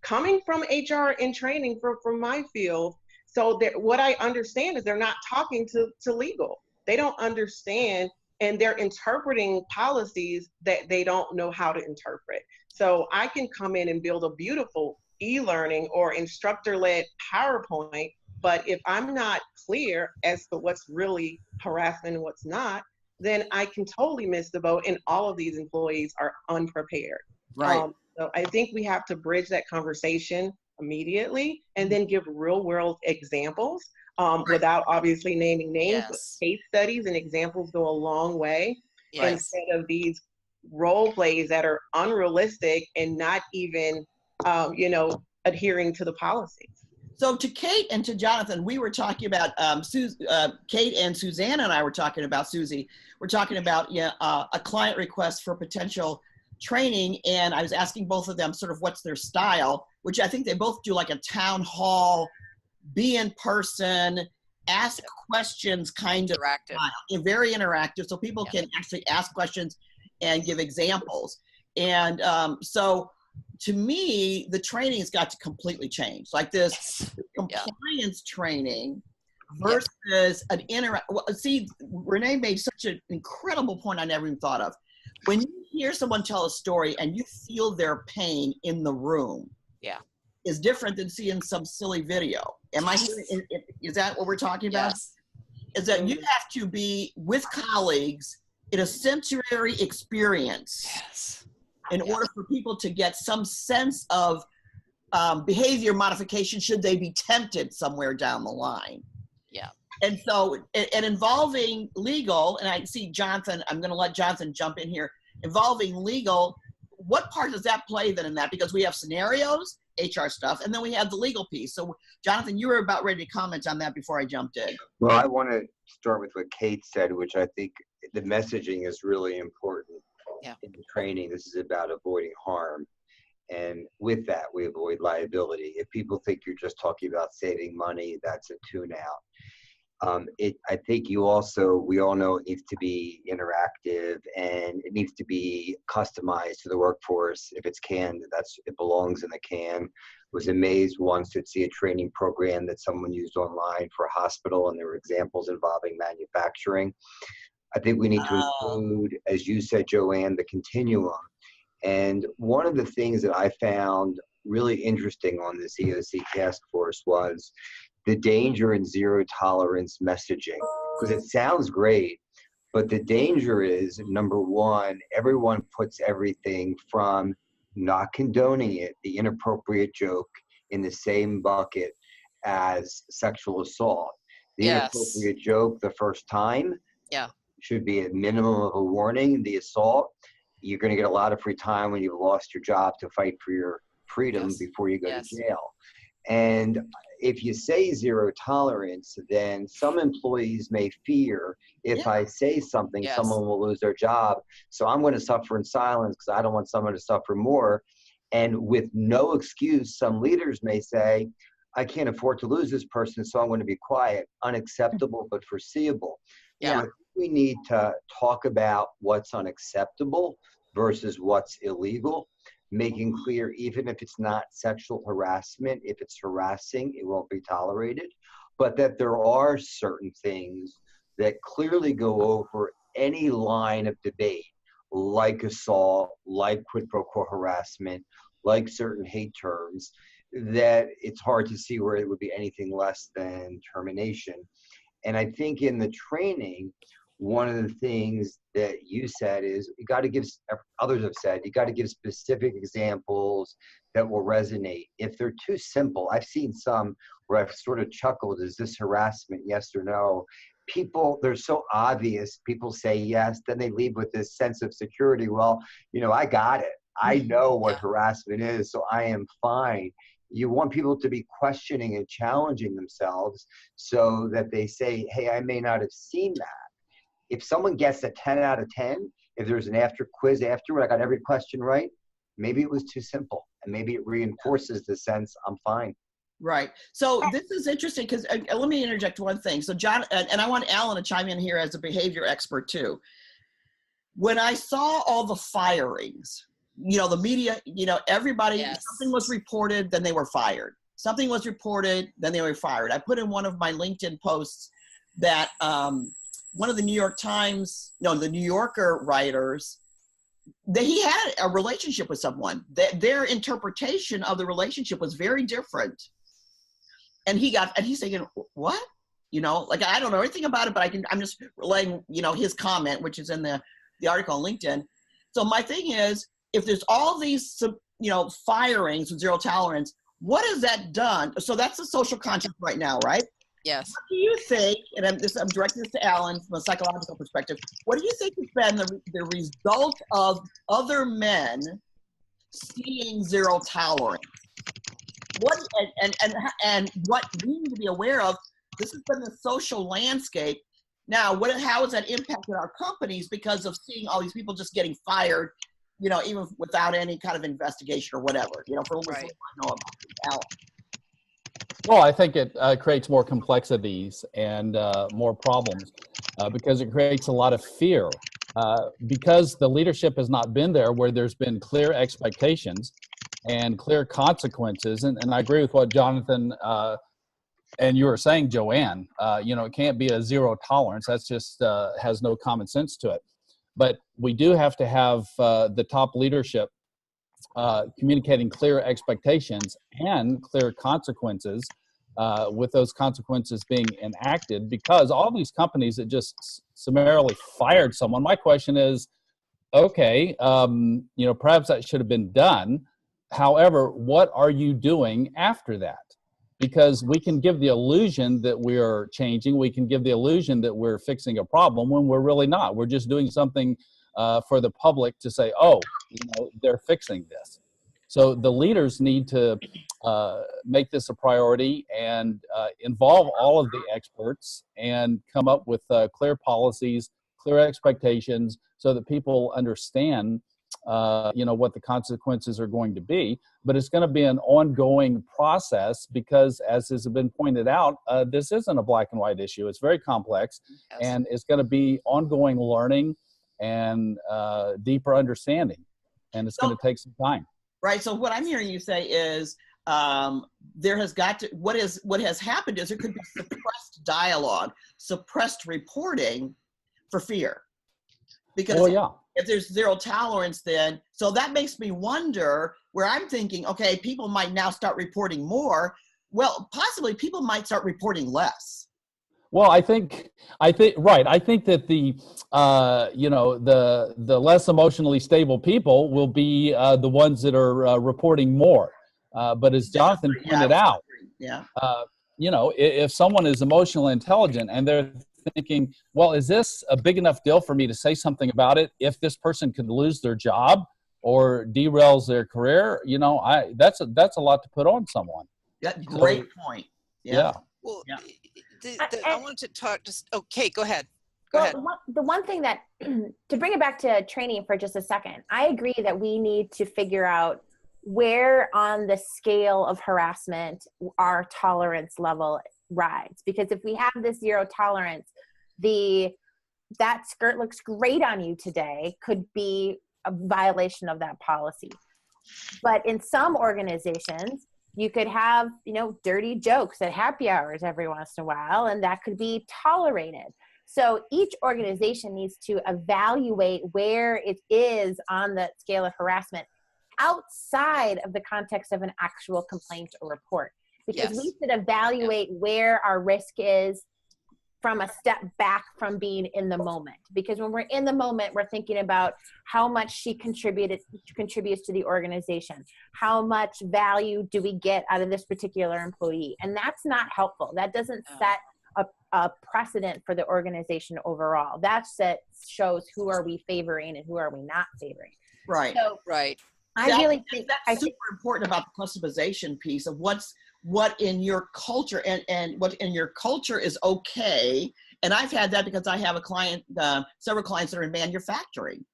coming from HR and training from my field. So that what I understand is they're not talking to legal. They don't understand, and they're interpreting policies that they don't know how to interpret. So I can come in and build a beautiful e-learning or instructor-led PowerPoint, but if I'm not clear as to what's really harassment and what's not, then I can totally miss the boat, and all of these employees are unprepared. Right. So I think we have to bridge that conversation immediately, and then give real-world examples without obviously naming names. But case studies and examples go a long way, instead of these role plays that are unrealistic and not even, adhering to the policies. So to Kate and to Jonathan, we were talking about, Kate and Suzanne and I were talking about, Suzi, we're talking about a client request for potential training, and I was asking both of them sort of what's their style, which I think they both do, like a town hall, be in person, ask questions kind of style, very interactive, so people can actually ask questions and give examples. And so to me, the training has got to completely change. Like this compliance training, versus an see, Renee made such an incredible point I never even thought of. When you hear someone tell a story and you feel their pain in the room, is different than seeing some silly video. Am I hearing, is that what we're talking about? Yes. Is that you have to be with colleagues in a sensory experience in order for people to get some sense of behavior modification should they be tempted somewhere down the line. Yeah. And so, and involving legal, and I see Jonathan, I'm going to let Jonathan jump in here, involving legal, what part does that play then in that? Because we have scenarios, HR stuff, and then we have the legal piece. So Jonathan, you were about ready to comment on that before I jumped in. Well, I want to start with what Kate said, which I think the messaging is really important in the training. This is about avoiding harm. And with that, we avoid liability. If people think you're just talking about saving money, that's a tune out. I think we all know it needs to be interactive and it needs to be customized to the workforce. If it's canned, it belongs in the can. Was amazed once to see a training program that someone used online for a hospital, and there were examples involving manufacturing. I think we need to include, as you said, JoAnn, the continuum. And one of the things that I found really interesting on this EEOC task force was the danger in zero tolerance messaging, because it sounds great, but the danger is, number one, everyone puts everything from not condoning it, the inappropriate joke, in the same bucket as sexual assault. The inappropriate joke the first time should be a minimum of a warning. The assault, you're going to get a lot of free time when you've lost your job to fight for your freedom before you go to jail. And if you say zero tolerance, then some employees may fear if I say something, someone will lose their job. So I'm going to suffer in silence because I don't want someone to suffer more. And with no excuse, some leaders may say, I can't afford to lose this person, so I'm going to be quiet. Unacceptable, but foreseeable. So I think we need to talk about what's unacceptable versus what's illegal, making clear, even if it's not sexual harassment, if it's harassing, it won't be tolerated, but that there are certain things that clearly go over any line of debate, like assault, like quid pro quo harassment, like certain hate terms, that it's hard to see where it would be anything less than termination. And I think in the training, one of the things that you said is you got to give, others have said, you got to give specific examples that will resonate. If they're too simple, I've seen some where I've sort of chuckled, is this harassment, yes or no? People, they're so obvious, people say yes, then they leave with this sense of security. Well, you know, I got it. I know what harassment is, so I am fine. You want people to be questioning and challenging themselves so that they say, hey, I may not have seen that. If someone gets a 10 out of 10, if there's an after quiz afterward, I got every question right, maybe it was too simple, and maybe it reinforces the sense I'm fine. Right. So this is interesting because let me interject one thing. So John, and I want Alan to chime in here as a behavior expert too. When I saw all the firings, you know, the media, you know, everybody, something was reported, then they were fired. Something was reported, then they were fired. I put in one of my LinkedIn posts that one of the New York Times, no, the New Yorker writers, he had a relationship with someone. Their interpretation of the relationship was very different. And he's thinking, what? You know, like, I don't know anything about it, but I'm just relaying, you know, his comment, which is in the article on LinkedIn. So my thing is, if there's all these, you know, firings with zero tolerance, what has that done? So that's the social contract right now, right? Yes. What do you think, and I'm directing this to Alan from a psychological perspective, what do you think has been the result of other men seeing zero tolerance? What and what we need to be aware of, this has been the social landscape. Now, how has that impacted our companies because of seeing all these people just getting fired, you know, even without any kind of investigation or whatever, you know, for what we know about Alan? Well, I think it creates more complexities and more problems because it creates a lot of fear. Because the leadership has not been there where there's been clear expectations and clear consequences. And I agree with what Jonathan And you were saying, JoAnn, it can't be a zero tolerance. That's just has no common sense to it. But we do have to have the top leadership communicating clear expectations and clear consequences, with those consequences being enacted, because all these companies that just summarily fired someone, my question is, okay, perhaps that should have been done. However, what are you doing after that? Because we can give the illusion that we're changing. We can give the illusion that we're fixing a problem when we're really not. We're just doing something for the public to say, oh, they're fixing this. So the leaders need to make this a priority and involve all of the experts and come up with clear policies, clear expectations, so that people understand what the consequences are going to be. But it's going to be an ongoing process because, as has been pointed out, this isn't a black and white issue. It's very complex, and it's going to be ongoing learning and deeper understanding, and it's going to take some time. Right. So what I'm hearing you say is there has got to, what has happened is there could be suppressed dialogue, suppressed reporting for fear. Because if there's zero tolerance, then, so that makes me wonder where I'm thinking, okay, people might now start reporting more. Well, possibly people might start reporting less. Well, I think right. I think that the less emotionally stable people will be the ones that are reporting more. But as Jonathan pointed out, if someone is emotionally intelligent and they're thinking, well, is this a big enough deal for me to say something about it if this person could lose their job or derails their career? That's a lot to put on someone. Yeah, great point. Yeah. Well, I want to talk. Okay, go ahead. Go ahead. The one thing that, to bring it back to training for just a second, I agree that we need to figure out where on the scale of harassment our tolerance level rides. Because if we have this zero tolerance, that skirt looks great on you today could be a violation of that policy. But in some organizations, you could have, dirty jokes at happy hours every once in a while, and that could be tolerated. So each organization needs to evaluate where it is on the scale of harassment outside of the context of an actual complaint or report. Because we should evaluate where our risk is from a step back from being in the moment. Because when we're in the moment, we're thinking about how much she contributes to the organization. How much value do we get out of this particular employee? And that's not helpful. That doesn't set a precedent for the organization overall. That shows who are we favoring and who are we not favoring. Right. So, right. I really think that's super important about the customization piece of what in your culture and what in your culture is okay. And I've had that because I have several clients that are in manufacturing.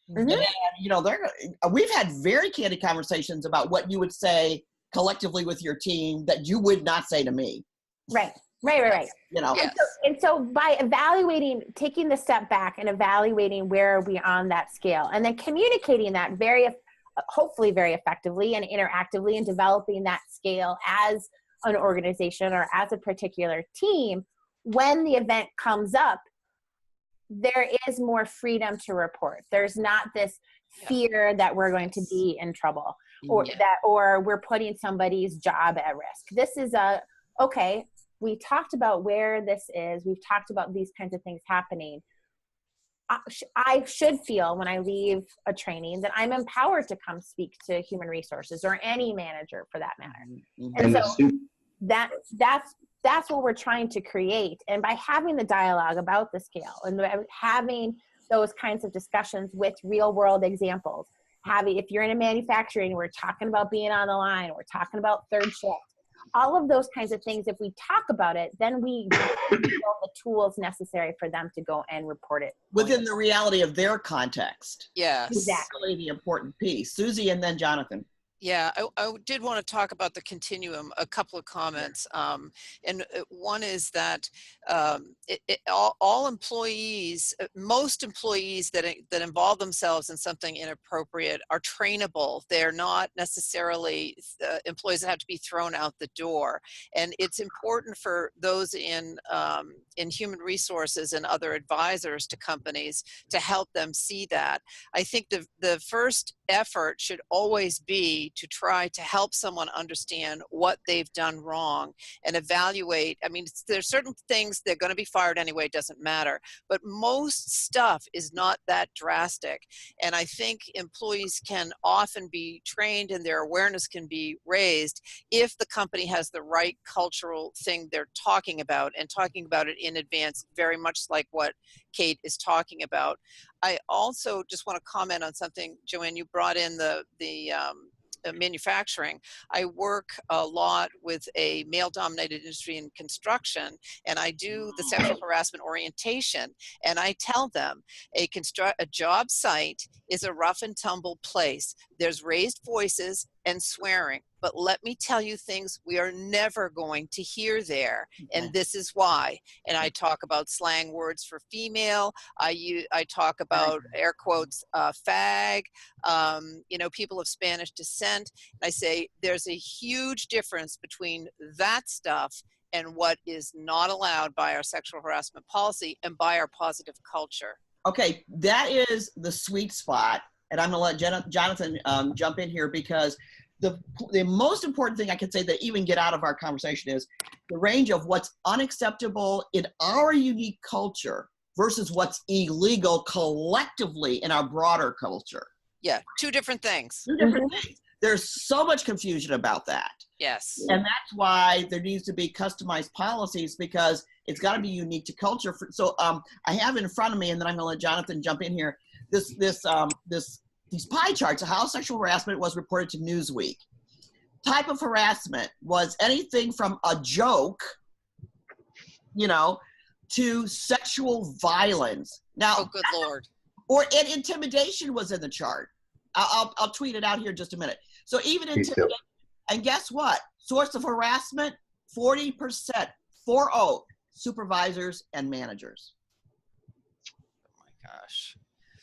Mm-hmm. And, we've had very candid conversations about what you would say collectively with your team that you would not say to me. Right. Yes. And so by taking the step back and evaluating where are we on that scale, and then communicating that hopefully very effectively and interactively, and developing that scale as an organization or as a particular team, when the event comes up, there is more freedom to report. There's not this fear that we're going to be in trouble or we're putting somebody's job at risk. This is okay, we talked about where this is. We've talked about these kinds of things happening. I should feel when I leave a training that I'm empowered to come speak to human resources or any manager for that matter. And so that's what we're trying to create. And by having the dialogue about the scale and having those kinds of discussions with real world examples, if you're in a manufacturing, we're talking about being on the line, we're talking about third shift, all of those kinds of things. If we talk about it, then we build the tools necessary for them to go and report it within the reality of their context. Yes, exactly, the important piece. Suzi, and then Jonathan. Yeah, I did want to talk about the continuum, a couple of comments. And one is that all employees, most employees that involve themselves in something inappropriate are trainable. They're not necessarily employees that have to be thrown out the door. And it's important for those in human resources and other advisors to companies to help them see that. I think the first effort should always be to try to help someone understand what they've done wrong and evaluate. I mean, there's certain things they're going to be fired anyway, it doesn't matter, but most stuff is not that drastic. And I think employees can often be trained and their awareness can be raised if the company has the right cultural thing they're talking about, and talking about it in advance, very much like what Kate is talking about. I also just want to comment on something, JoAnn, you brought in the manufacturing. I work a lot with a male-dominated industry in construction, and I do the sexual harassment orientation, and I tell them a job site is a rough and tumble place. There's raised voices and swearing, but let me tell you things we are never going to hear there, and this is why. And I talk about slang words for female. I talk about, air quotes, fag, you know, people of Spanish descent. And I say there's a huge difference between that stuff and what is not allowed by our sexual harassment policy and by our positive culture. Okay, that is the sweet spot. And I'm going to let Jonathan jump in here, because the most important thing I can say that even get out of our conversation is the range of what's unacceptable in our unique culture versus what's illegal collectively in our broader culture. Yeah, two different things. Two different things. There's so much confusion about that. Yes. And that's why there needs to be customized policies, because it's got to be unique to culture. So I have in front of me, and then I'm going to let Jonathan jump in here, these pie charts of how sexual harassment was reported to Newsweek. Type of harassment was anything from a joke, you know, to sexual violence. Now, oh, good Lord. And intimidation was in the chart. I'll tweet it out here in just a minute. So even intimidation, and guess what? Source of harassment, 40%, 40, supervisors and managers. Oh my gosh.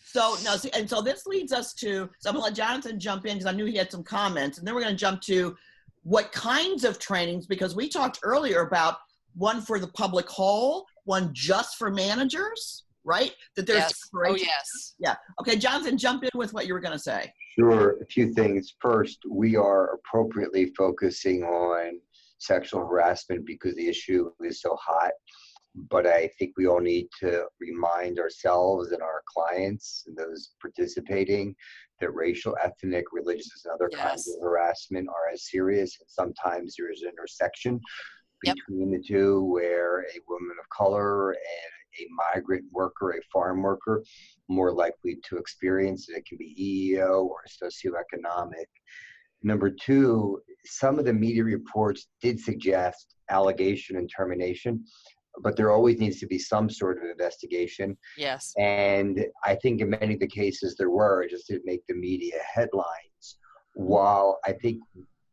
So no, see, and so this leads us to, so I'm gonna let Jonathan jump in because I knew he had some comments, and then we're gonna jump to what kinds of trainings, because we talked earlier about one for the public whole, one just for managers, right? That there's yes. Oh yes. Yeah. Okay, Jonathan, jump in with what you were gonna say. Sure. A few things. First, we are appropriately focusing on sexual harassment because the issue is so hot. But I think we all need to remind ourselves and our clients and those participating that racial, ethnic, religious, and other kinds of harassment are as serious. And sometimes there is an intersection between the two, where a woman of color and a migrant worker, a farm worker, more likely to experience it. It can be EEO or socioeconomic. Number two, some of the media reports did suggest allegation and termination, but there always needs to be some sort of investigation. Yes. And I think in many of the cases there were, just to make the media headlines. While I think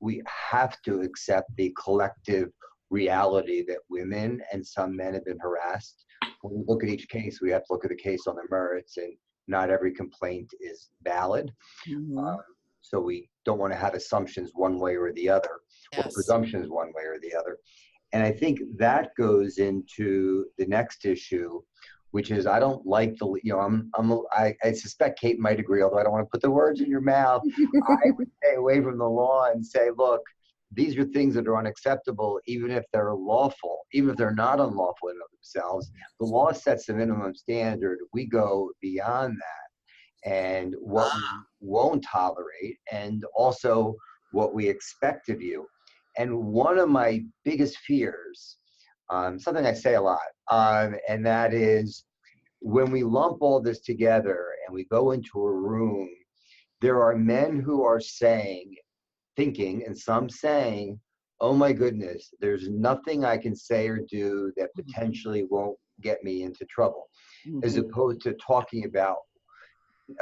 we have to accept the collective reality that women and some men have been harassed, when we look at each case, we have to look at the case on the merits, and not every complaint is valid. Mm-hmm. So we don't want to have assumptions one way or the other, or presumptions one way or the other. And I think that goes into the next issue, which is I don't like the, you know, I suspect Kate might agree, although I don't want to put the words in your mouth. I would stay away from the law and say, look, these are things that are unacceptable, even if they're lawful, even if they're not unlawful in themselves. The law sets the minimum standard. We go beyond that, and what we won't tolerate, and also what we expect of you. And one of my biggest fears, something I say a lot, and that is when we lump all this together and we go into a room, there are men who are thinking, and some saying, oh my goodness, there's nothing I can say or do that potentially won't get me into trouble, as opposed to talking about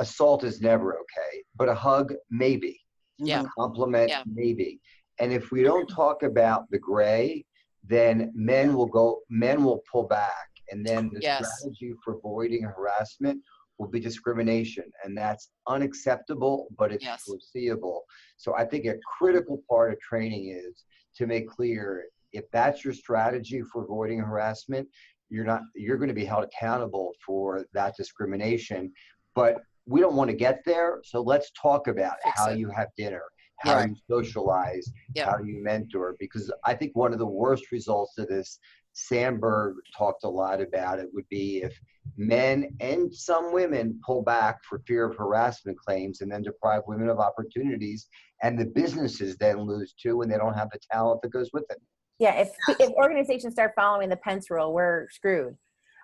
assault is never okay, but a hug, maybe. Yeah. Compliment, Yeah. maybe. And if we don't talk about the gray, then men will pull back. And then the strategy for avoiding harassment will be discrimination. And that's unacceptable, but it's foreseeable. So I think a critical part of training is to make clear, if that's your strategy for avoiding harassment, you're going to be held accountable for that discrimination. But we don't want to get there. So let's talk about how you have dinner, how you socialize, how you mentor, because I think one of the worst results of this, Sandberg talked a lot about it, would be if men and some women pull back for fear of harassment claims and then deprive women of opportunities, and the businesses then lose too, and they don't have the talent that goes with it. Yeah, if organizations start following the Pence rule, we're screwed.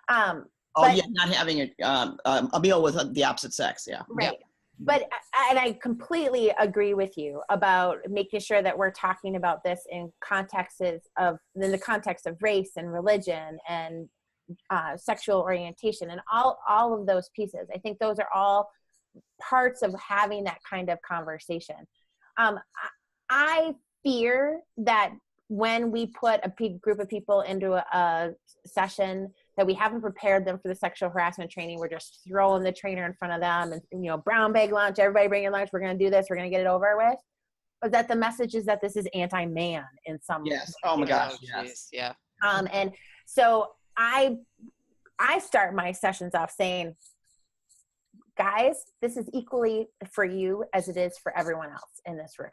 Not having a meal with the opposite sex, right. But I completely agree with you about making sure that we're talking about this in the context of race and religion and sexual orientation and all of those pieces. I think those are all parts of having that kind of conversation. I fear that when we put a group of people into a session that we haven't prepared them for the sexual harassment training, we're just throwing the trainer in front of them and, brown bag lunch, everybody bring your lunch, we're going to do this, we're going to get it over with. But that the message is that this is anti-man in some way. Yes. Oh my gosh. Yes. Yeah. And so I start my sessions off saying, guys, this is equally for you as it is for everyone else in this room.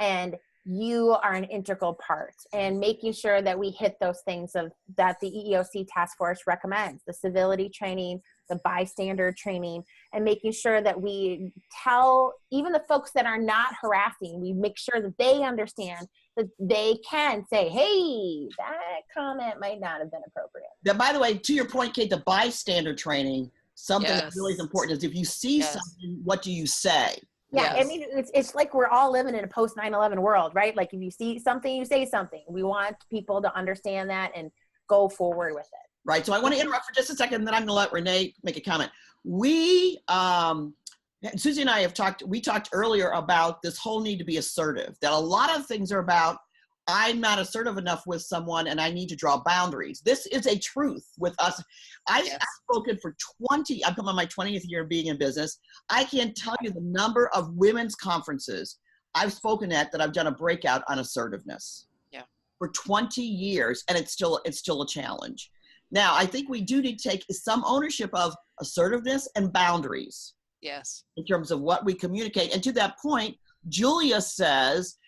And you are an integral part, and making sure that we hit those things that the EEOC task force recommends, the civility training, the bystander training, and making sure that we tell even the folks that are not harassing, we make sure that they understand that they can say, hey, that comment might not have been appropriate. Now, by the way, to your point, Kate, the bystander training, something that really is important is if you see something, what do you say? Yeah, I mean, it's like we're all living in a post 9/11 world, right? Like if you see something, you say something. We want people to understand that and go forward with it. Right. So I want to interrupt for just a second, and then I'm going to let Renee make a comment. We, Suzi and I we talked earlier about this whole need to be assertive, that a lot of things are about, I'm not assertive enough with someone and I need to draw boundaries. This is a truth with us. I've spoken for I'm coming on my 20th year of being in business. I can't tell you the number of women's conferences I've spoken at that I've done a breakout on assertiveness. Yeah. For 20 years, and it's still a challenge. Now, I think we do need to take some ownership of assertiveness and boundaries. Yes. In terms of what we communicate. And to that point, Julia says,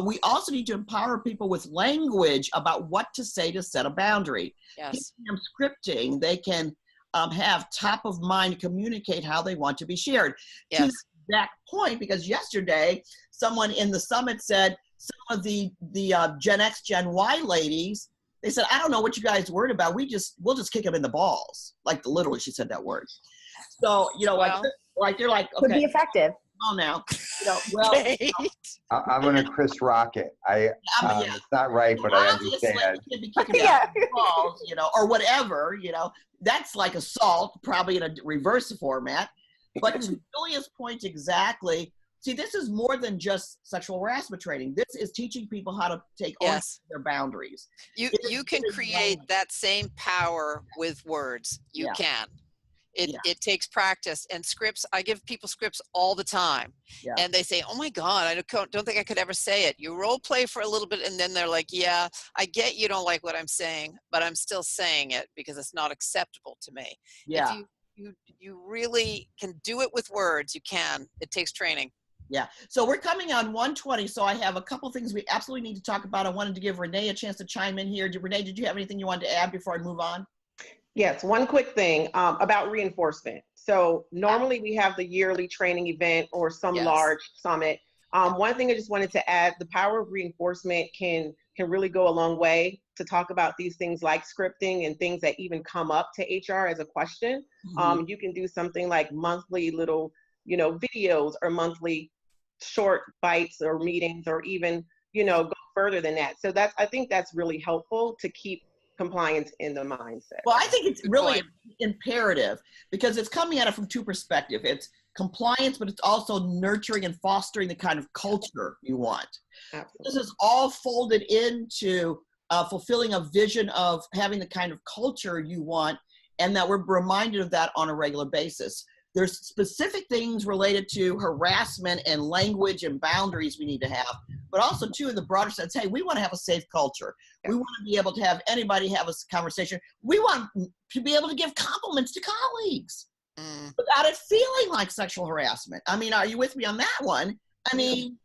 we also need to empower people with language about what to say to set a boundary. Yes. Giving them scripting, they can have top of mind communicate how they want to be shared. Yes. To that point, because yesterday someone in the summit said some of the Gen X, Gen Y ladies, they said, I don't know what you guys worried about. We'll just kick them in the balls. Like literally, she said that word. So like they're like, okay, could be effective. Oh, now, I'm going to Chris Rock it. It's not right, but I understand. You can be kicking out the balls, or whatever, that's like assault, probably in a reverse format. But to Julia's point exactly, see, this is more than just sexual harassment training. This is teaching people how to take ownership of their boundaries. You can create that same power with words. You can. It takes practice and scripts. I give people scripts all the time, and they say, "Oh my God, I don't think I could ever say it." You role play for a little bit, and then they're like, "Yeah, I get you don't like what I'm saying, but I'm still saying it because it's not acceptable to me." Yeah, if you really can do it with words. You can. It takes training. Yeah. So we're coming on 1:20. So I have a couple things we absolutely need to talk about. I wanted to give Renee a chance to chime in here. Renee, did you have anything you wanted to add before I move on? Yes, one quick thing about reinforcement. So normally we have the yearly training event or some large summit. One thing I just wanted to add, the power of reinforcement can really go a long way to talk about these things like scripting and things that even come up to HR as a question. Mm-hmm. You can do something like monthly little, videos or monthly short bites or meetings, or even, go further than that. So I think that's really helpful to keep compliance in the mindset. Well, I think it's really imperative because it's coming at it from two perspectives. It's compliance, but it's also nurturing and fostering the kind of culture you want. Absolutely. This is all folded into fulfilling a vision of having the kind of culture you want, and that we're reminded of that on a regular basis. There's specific things related to harassment and language and boundaries we need to have, but also too in the broader sense, hey, we want to have a safe culture. Yeah. We want to be able to have anybody have a conversation. We want to be able to give compliments to colleagues without it feeling like sexual harassment. I mean, are you with me on that one? I mean,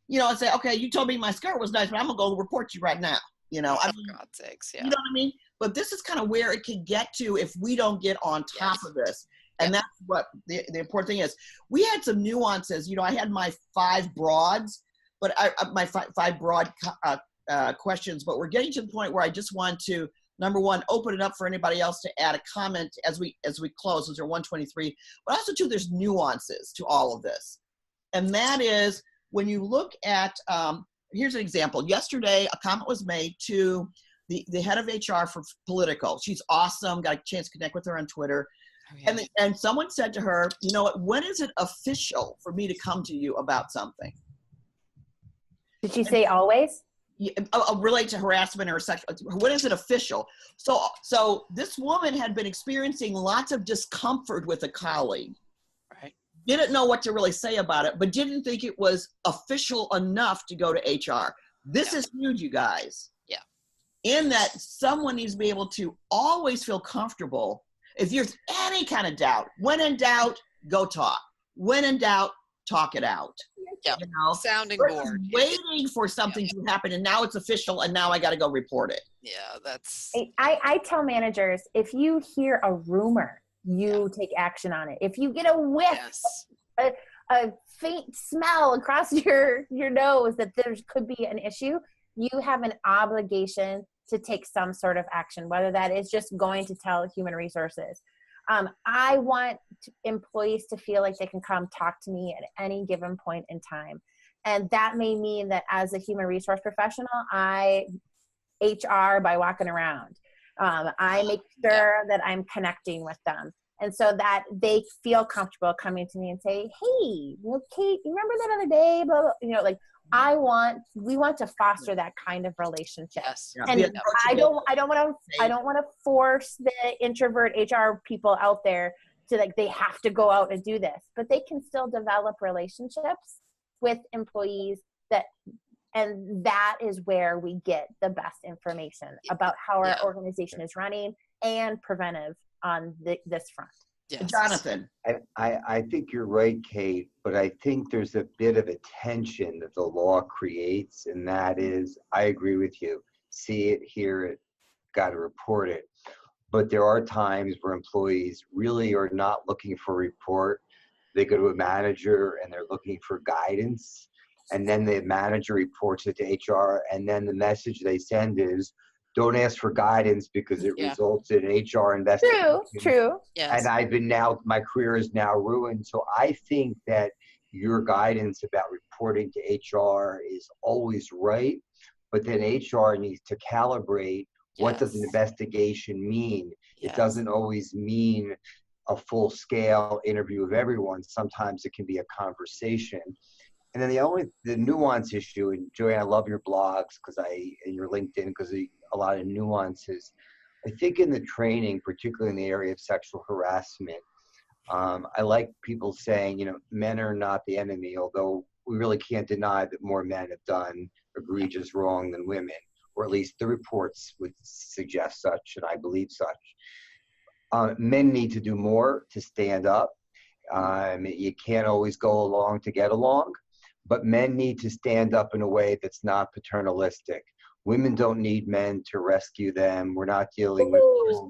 you know, I say, okay, you told me my skirt was nice, but I'm gonna go report you right now. You know, I mean, For God's sakes, yeah. you know what I mean? But this is kind of where it can get to if we don't get on top of this. And that's what the important thing is. We had some nuances. You know, I had my 5 broads, but my five broad questions, but we're getting to the point where I just want to, number one, open it up for anybody else to add a comment as we close. Those are 123. But also, too, there's nuances to all of this. And that is when you look at, here's an example. Yesterday, a comment was made to the head of HR for Politico. She's awesome. Got a chance to connect with her on Twitter. And someone said to her, you know what, when is it official for me to come to you about something? Did she say always? Relate to harassment or sexual, when is it official? So this woman had been experiencing lots of discomfort with a colleague. Right. Didn't know what to really say about it, but didn't think it was official enough to go to HR. This is huge, you guys. Yeah. In that someone needs to be able to always feel comfortable. If there's any kind of doubt, when in doubt, go talk. When in doubt, talk it out. Yeah. You know? Sounding Versus board. waiting for something to happen, and now it's official, and now I got to go report it. Yeah, that's. I tell managers, if you hear a rumor, you take action on it. If you get a whiff, a faint smell across your nose that there could be an issue, you have an obligation to take some sort of action, whether that is just going to tell human resources. I want employees to feel like they can come talk to me at any given point in time. And that may mean that as a human resource professional, I HR by walking around. I make sure that I'm connecting with them. And so that they feel comfortable coming to me and say, hey, you know, Kate, you remember that other day? Blah, blah. You know, like we want to foster that kind of relationship. Yes. And I don't want to force the introvert HR people out there to like, they have to go out and do this, but they can still develop relationships with employees and that is where we get the best information about how our organization is running and preventive on this front. Yes. Jonathan. I think you're right, Kate, but I think there's a bit of a tension that the law creates, and that is, I agree with you. See it, hear it, got to report it. But there are times where employees really are not looking for a report. They go to a manager and they're looking for guidance, and then the manager reports it to HR, and then the message they send is, don't ask for guidance because it results in an HR investigation. True. Yes. And my career is now ruined. So I think that your guidance about reporting to HR is always right, but then HR needs to calibrate what does an investigation mean? It doesn't always mean a full-scale interview of everyone. Sometimes it can be a conversation. And then the nuance issue, and JoAnn, I love your blogs and your LinkedIn because a lot of nuances. I think in the training, particularly in the area of sexual harassment, I like people saying, you know, men are not the enemy, although we really can't deny that more men have done egregious wrong than women, or at least the reports would suggest such, and I believe such. Men need to do more to stand up. You can't always go along to get along. But men need to stand up in a way that's not paternalistic. Women don't need men to rescue them. We're not dealing with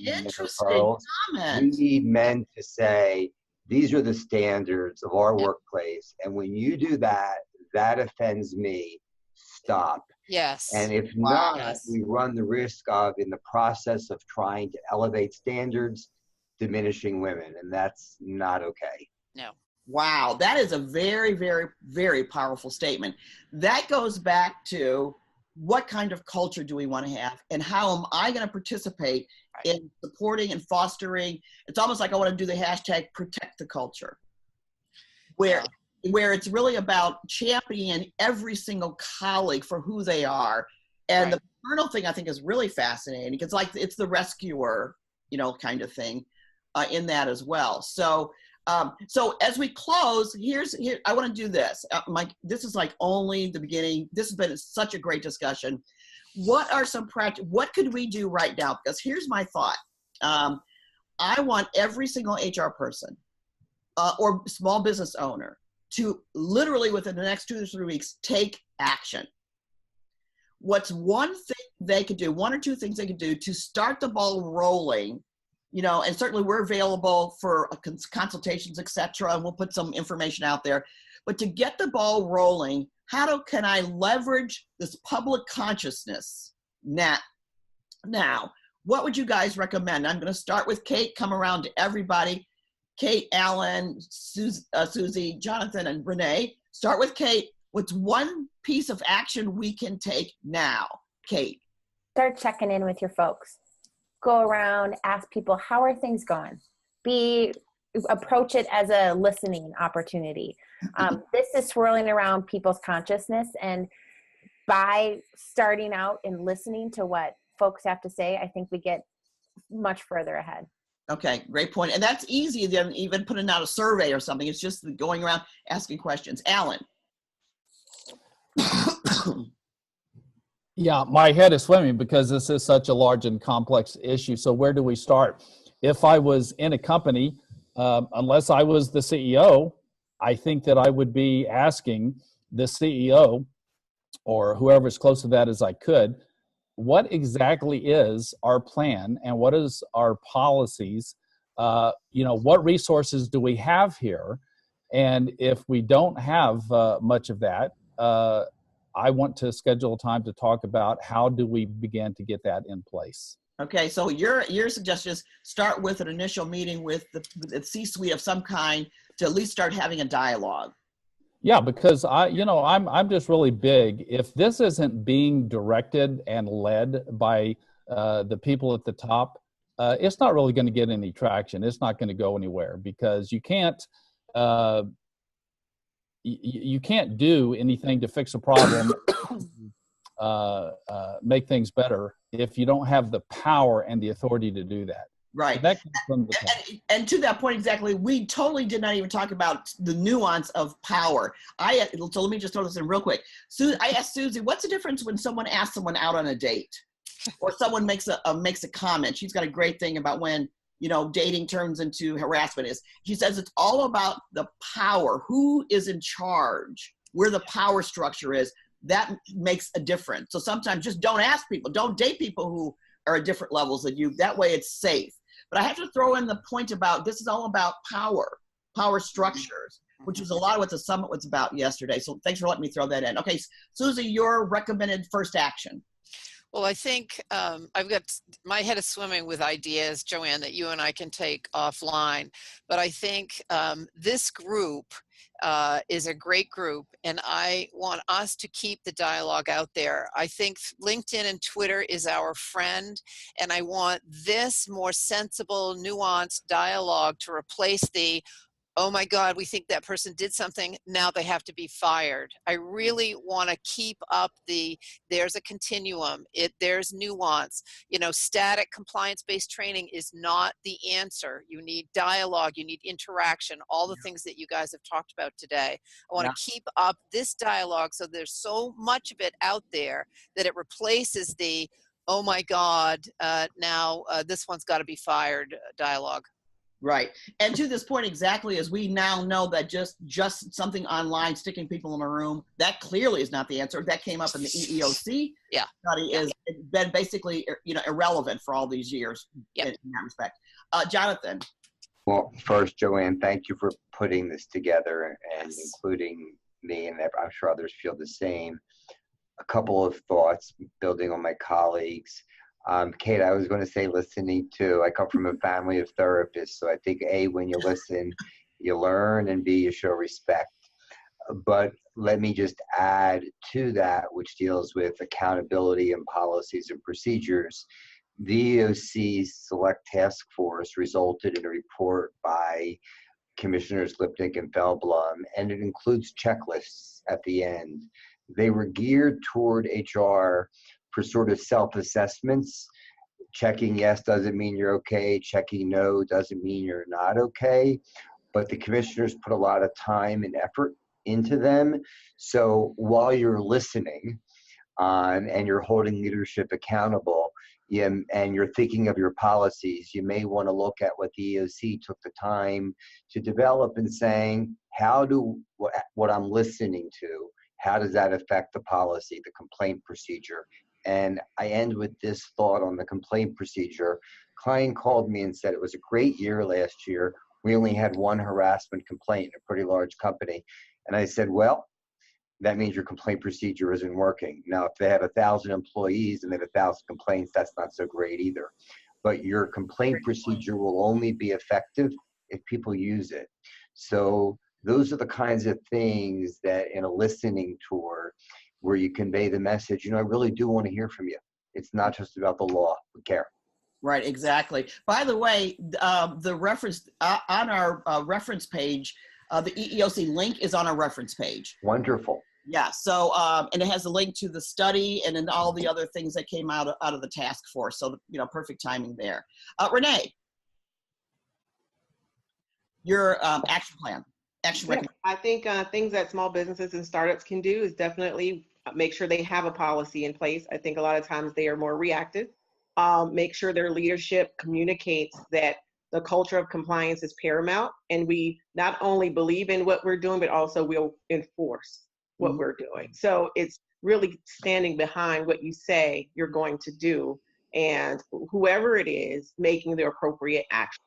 interesting comment. We need men to say, these are the standards of our workplace. And when you do that, that offends me. Stop. Yes. And if not, we run the risk of, in the process of trying to elevate standards, diminishing women. And that's not okay. No. Wow, that is a very, very, very powerful statement. That goes back to what kind of culture do we want to have, and how am I going to participate in supporting and fostering? It's almost like I want to do the hashtag protect the culture. where it's really about championing every single colleague for who they are. And the paternal thing I think is really fascinating because it's the rescuer, kind of thing in that as well. So so as we close, here I want to do this. This is like only the beginning. This has been such a great discussion. What are some what could we do right now? Because here's my thought. I want every single HR person or small business owner to literally within the next 2 to 3 weeks, take action. What's one thing they could do, one or two things they could do to start the ball rolling, and certainly we're available for consultations, et cetera, and we'll put some information out there. But to get the ball rolling, can I leverage this public consciousness now? What would you guys recommend? I'm going to start with Kate, come around to everybody. Kate, Alan, Suzi, Jonathan, and Renee. Start with Kate. What's one piece of action we can take now? Kate. Start checking in with your folks. Go around, ask people, how are things going? Approach it as a listening opportunity. This is swirling around people's consciousness, and by starting out and listening to what folks have to say, I think we get much further ahead. Okay, great point. And that's easier than even putting out a survey or something. It's just going around asking questions. Alan. Yeah, my head is swimming because this is such a large and complex issue. So where do we start? If I was in a company, unless I was the CEO, I think that I would be asking the CEO or whoever is close to that as I could, what exactly is our plan and what is our policies? What resources do we have here? And if we don't have much of that, I want to schedule time to talk about how do we begin to get that in place. Okay, so your suggestion is start with an initial meeting with the C-suite of some kind to at least start having a dialogue. Yeah, because I'm just really big. If this isn't being directed and led by the people at the top, it's not really going to get any traction. It's not going to go anywhere because you can't do anything to fix a problem, make things better if you don't have the power and the authority to do that. Right. So and to that point exactly, we totally did not even talk about the nuance of power. So let me just throw this in real quick. I asked Suzi, what's the difference when someone asks someone out on a date or someone makes a comment? She's got a great thing about when, dating turns into harassment is. She says it's all about the power, who is in charge, where the power structure is. That makes a difference. So sometimes just don't ask people, don't date people who are at different levels than you. That way it's safe. But I have to throw in the point about this is all about power structures, which is a lot of what the summit was about yesterday. So thanks for letting me throw that in. Okay, Suzi, your recommended first action. Well, I think I've got my head is swimming with ideas, JoAnn, that you and I can take offline. But I think this group is a great group, and I want us to keep the dialogue out there. I think LinkedIn and Twitter is our friend, and I want this more sensible, nuanced dialogue to replace the, oh my God, we think that person did something, now they have to be fired. I really want to keep up there's a continuum, there's nuance. Static compliance-based training is not the answer. You need dialogue, you need interaction, all the things that you guys have talked about today. I want to keep up this dialogue so there's so much of it out there that it replaces the, oh my God, now this one's got to be fired dialogue. Right. And to this point exactly, as we now know that just something online, sticking people in a room, that clearly is not the answer. That came up in the EEOC study is been basically, irrelevant for all these years in that respect. Jonathan. Well, first, JoAnn, thank you for putting this together and including me, and I'm sure others feel the same. A couple of thoughts building on my colleagues. Kate, I was going to say listening too. I come from a family of therapists, so I think A, when you listen, you learn, and B, you show respect. But let me just add to that, which deals with accountability and policies and procedures. The EEOC's Select Task Force resulted in a report by Commissioners Lipnick and Feldblum, and it includes checklists at the end. They were geared toward HR for sort of self-assessments. Checking yes doesn't mean you're okay. Checking no doesn't mean you're not okay. But the commissioners put a lot of time and effort into them. So while you're listening and you're holding leadership accountable, and you're thinking of your policies, you may want to look at what the EEOC took the time to develop and saying, how do what I'm listening to, how does that affect the policy, the complaint procedure? And I end with this thought on the complaint procedure. Client called me and said it was a great year last year. We only had one harassment complaint in a pretty large company. And I said, well, that means your complaint procedure isn't working. Now, if they have 1,000 employees and they have 1,000 complaints, that's not so great either. But your complaint procedure will only be effective if people use it. So those are the kinds of things that in a listening tour where you convey the message, I really do want to hear from you. It's not just about the law. We care. Right, exactly. By the way, the reference on our reference page, the EEOC link is on our reference page. Wonderful. Yeah, so, and it has a link to the study and then all the other things that came out of the task force. So, perfect timing there. Renee, your action plan, action recommendation. I think things that small businesses and startups can do is definitely make sure they have a policy in place. I think a lot of times they are more reactive. Make sure their leadership communicates that the culture of compliance is paramount, and we not only believe in what we're doing, but also we'll enforce what we're doing. So it's really standing behind what you say you're going to do, and whoever it is, making the appropriate action.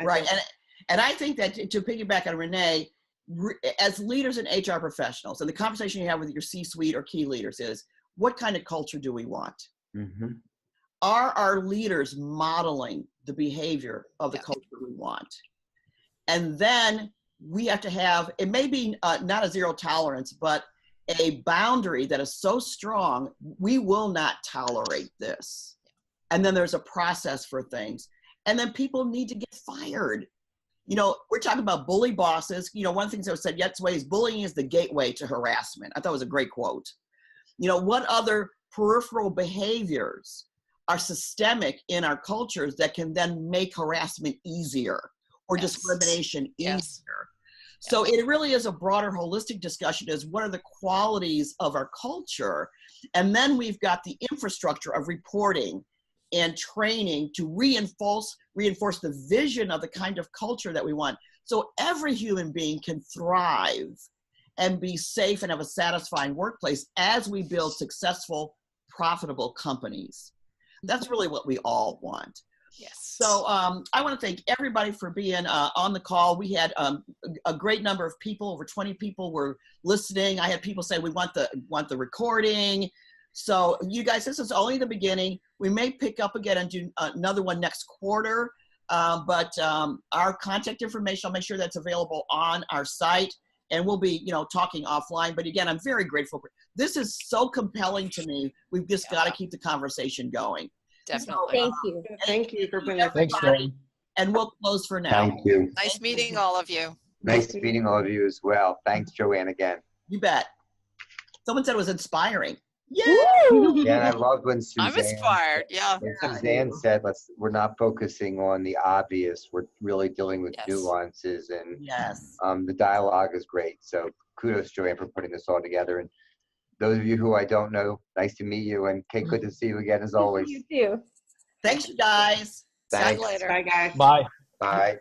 Right, and I think that to piggyback on Renee, as leaders and HR professionals, and the conversation you have with your C-suite or key leaders is, what kind of culture do we want? Mm-hmm. Are our leaders modeling the behavior of the culture we want? And then we have to have, it may be not a zero tolerance, but a boundary that is so strong, we will not tolerate this. And then there's a process for things. And then people need to get fired. We're talking about bully bosses. One of the things that was said yesterday is bullying is the gateway to harassment. I thought it was a great quote. What other peripheral behaviors are systemic in our cultures that can then make harassment easier or discrimination easier? So it really is a broader holistic discussion as what are the qualities of our culture? And then we've got the infrastructure of reporting and training to reinforce the vision of the kind of culture that we want. So every human being can thrive and be safe and have a satisfying workplace as we build successful, profitable companies. That's really what we all want. Yes. So I want to thank everybody for being on the call. We had a great number of people, over 20 people were listening. I had people say we want the recording. So you guys, this is only the beginning. We may pick up again and do another one next quarter. But our contact information, I'll make sure that's available on our site, and we'll be, talking offline. But again, I'm very grateful. This is so compelling to me. We've just got to keep the conversation going. Definitely. Thank you. Thank you for bringing us. Thanks, JoAnn. And we'll close for now. Thank you. Nice meeting all of you. Nice meeting all of you as well. Thanks, JoAnn, again. You bet. Someone said it was inspiring. Yay! Yeah, and I loved when Suzanne. I'm inspired. Yeah. When Suzanne said, we're not focusing on the obvious. We're really dealing with nuances, and the dialogue is great. So kudos, JoAnn, for putting this all together. And those of you who I don't know, nice to meet you. And Kate, good to see you again as always. You too. Thanks, you guys. See you later. Bye, guys. Bye. Bye.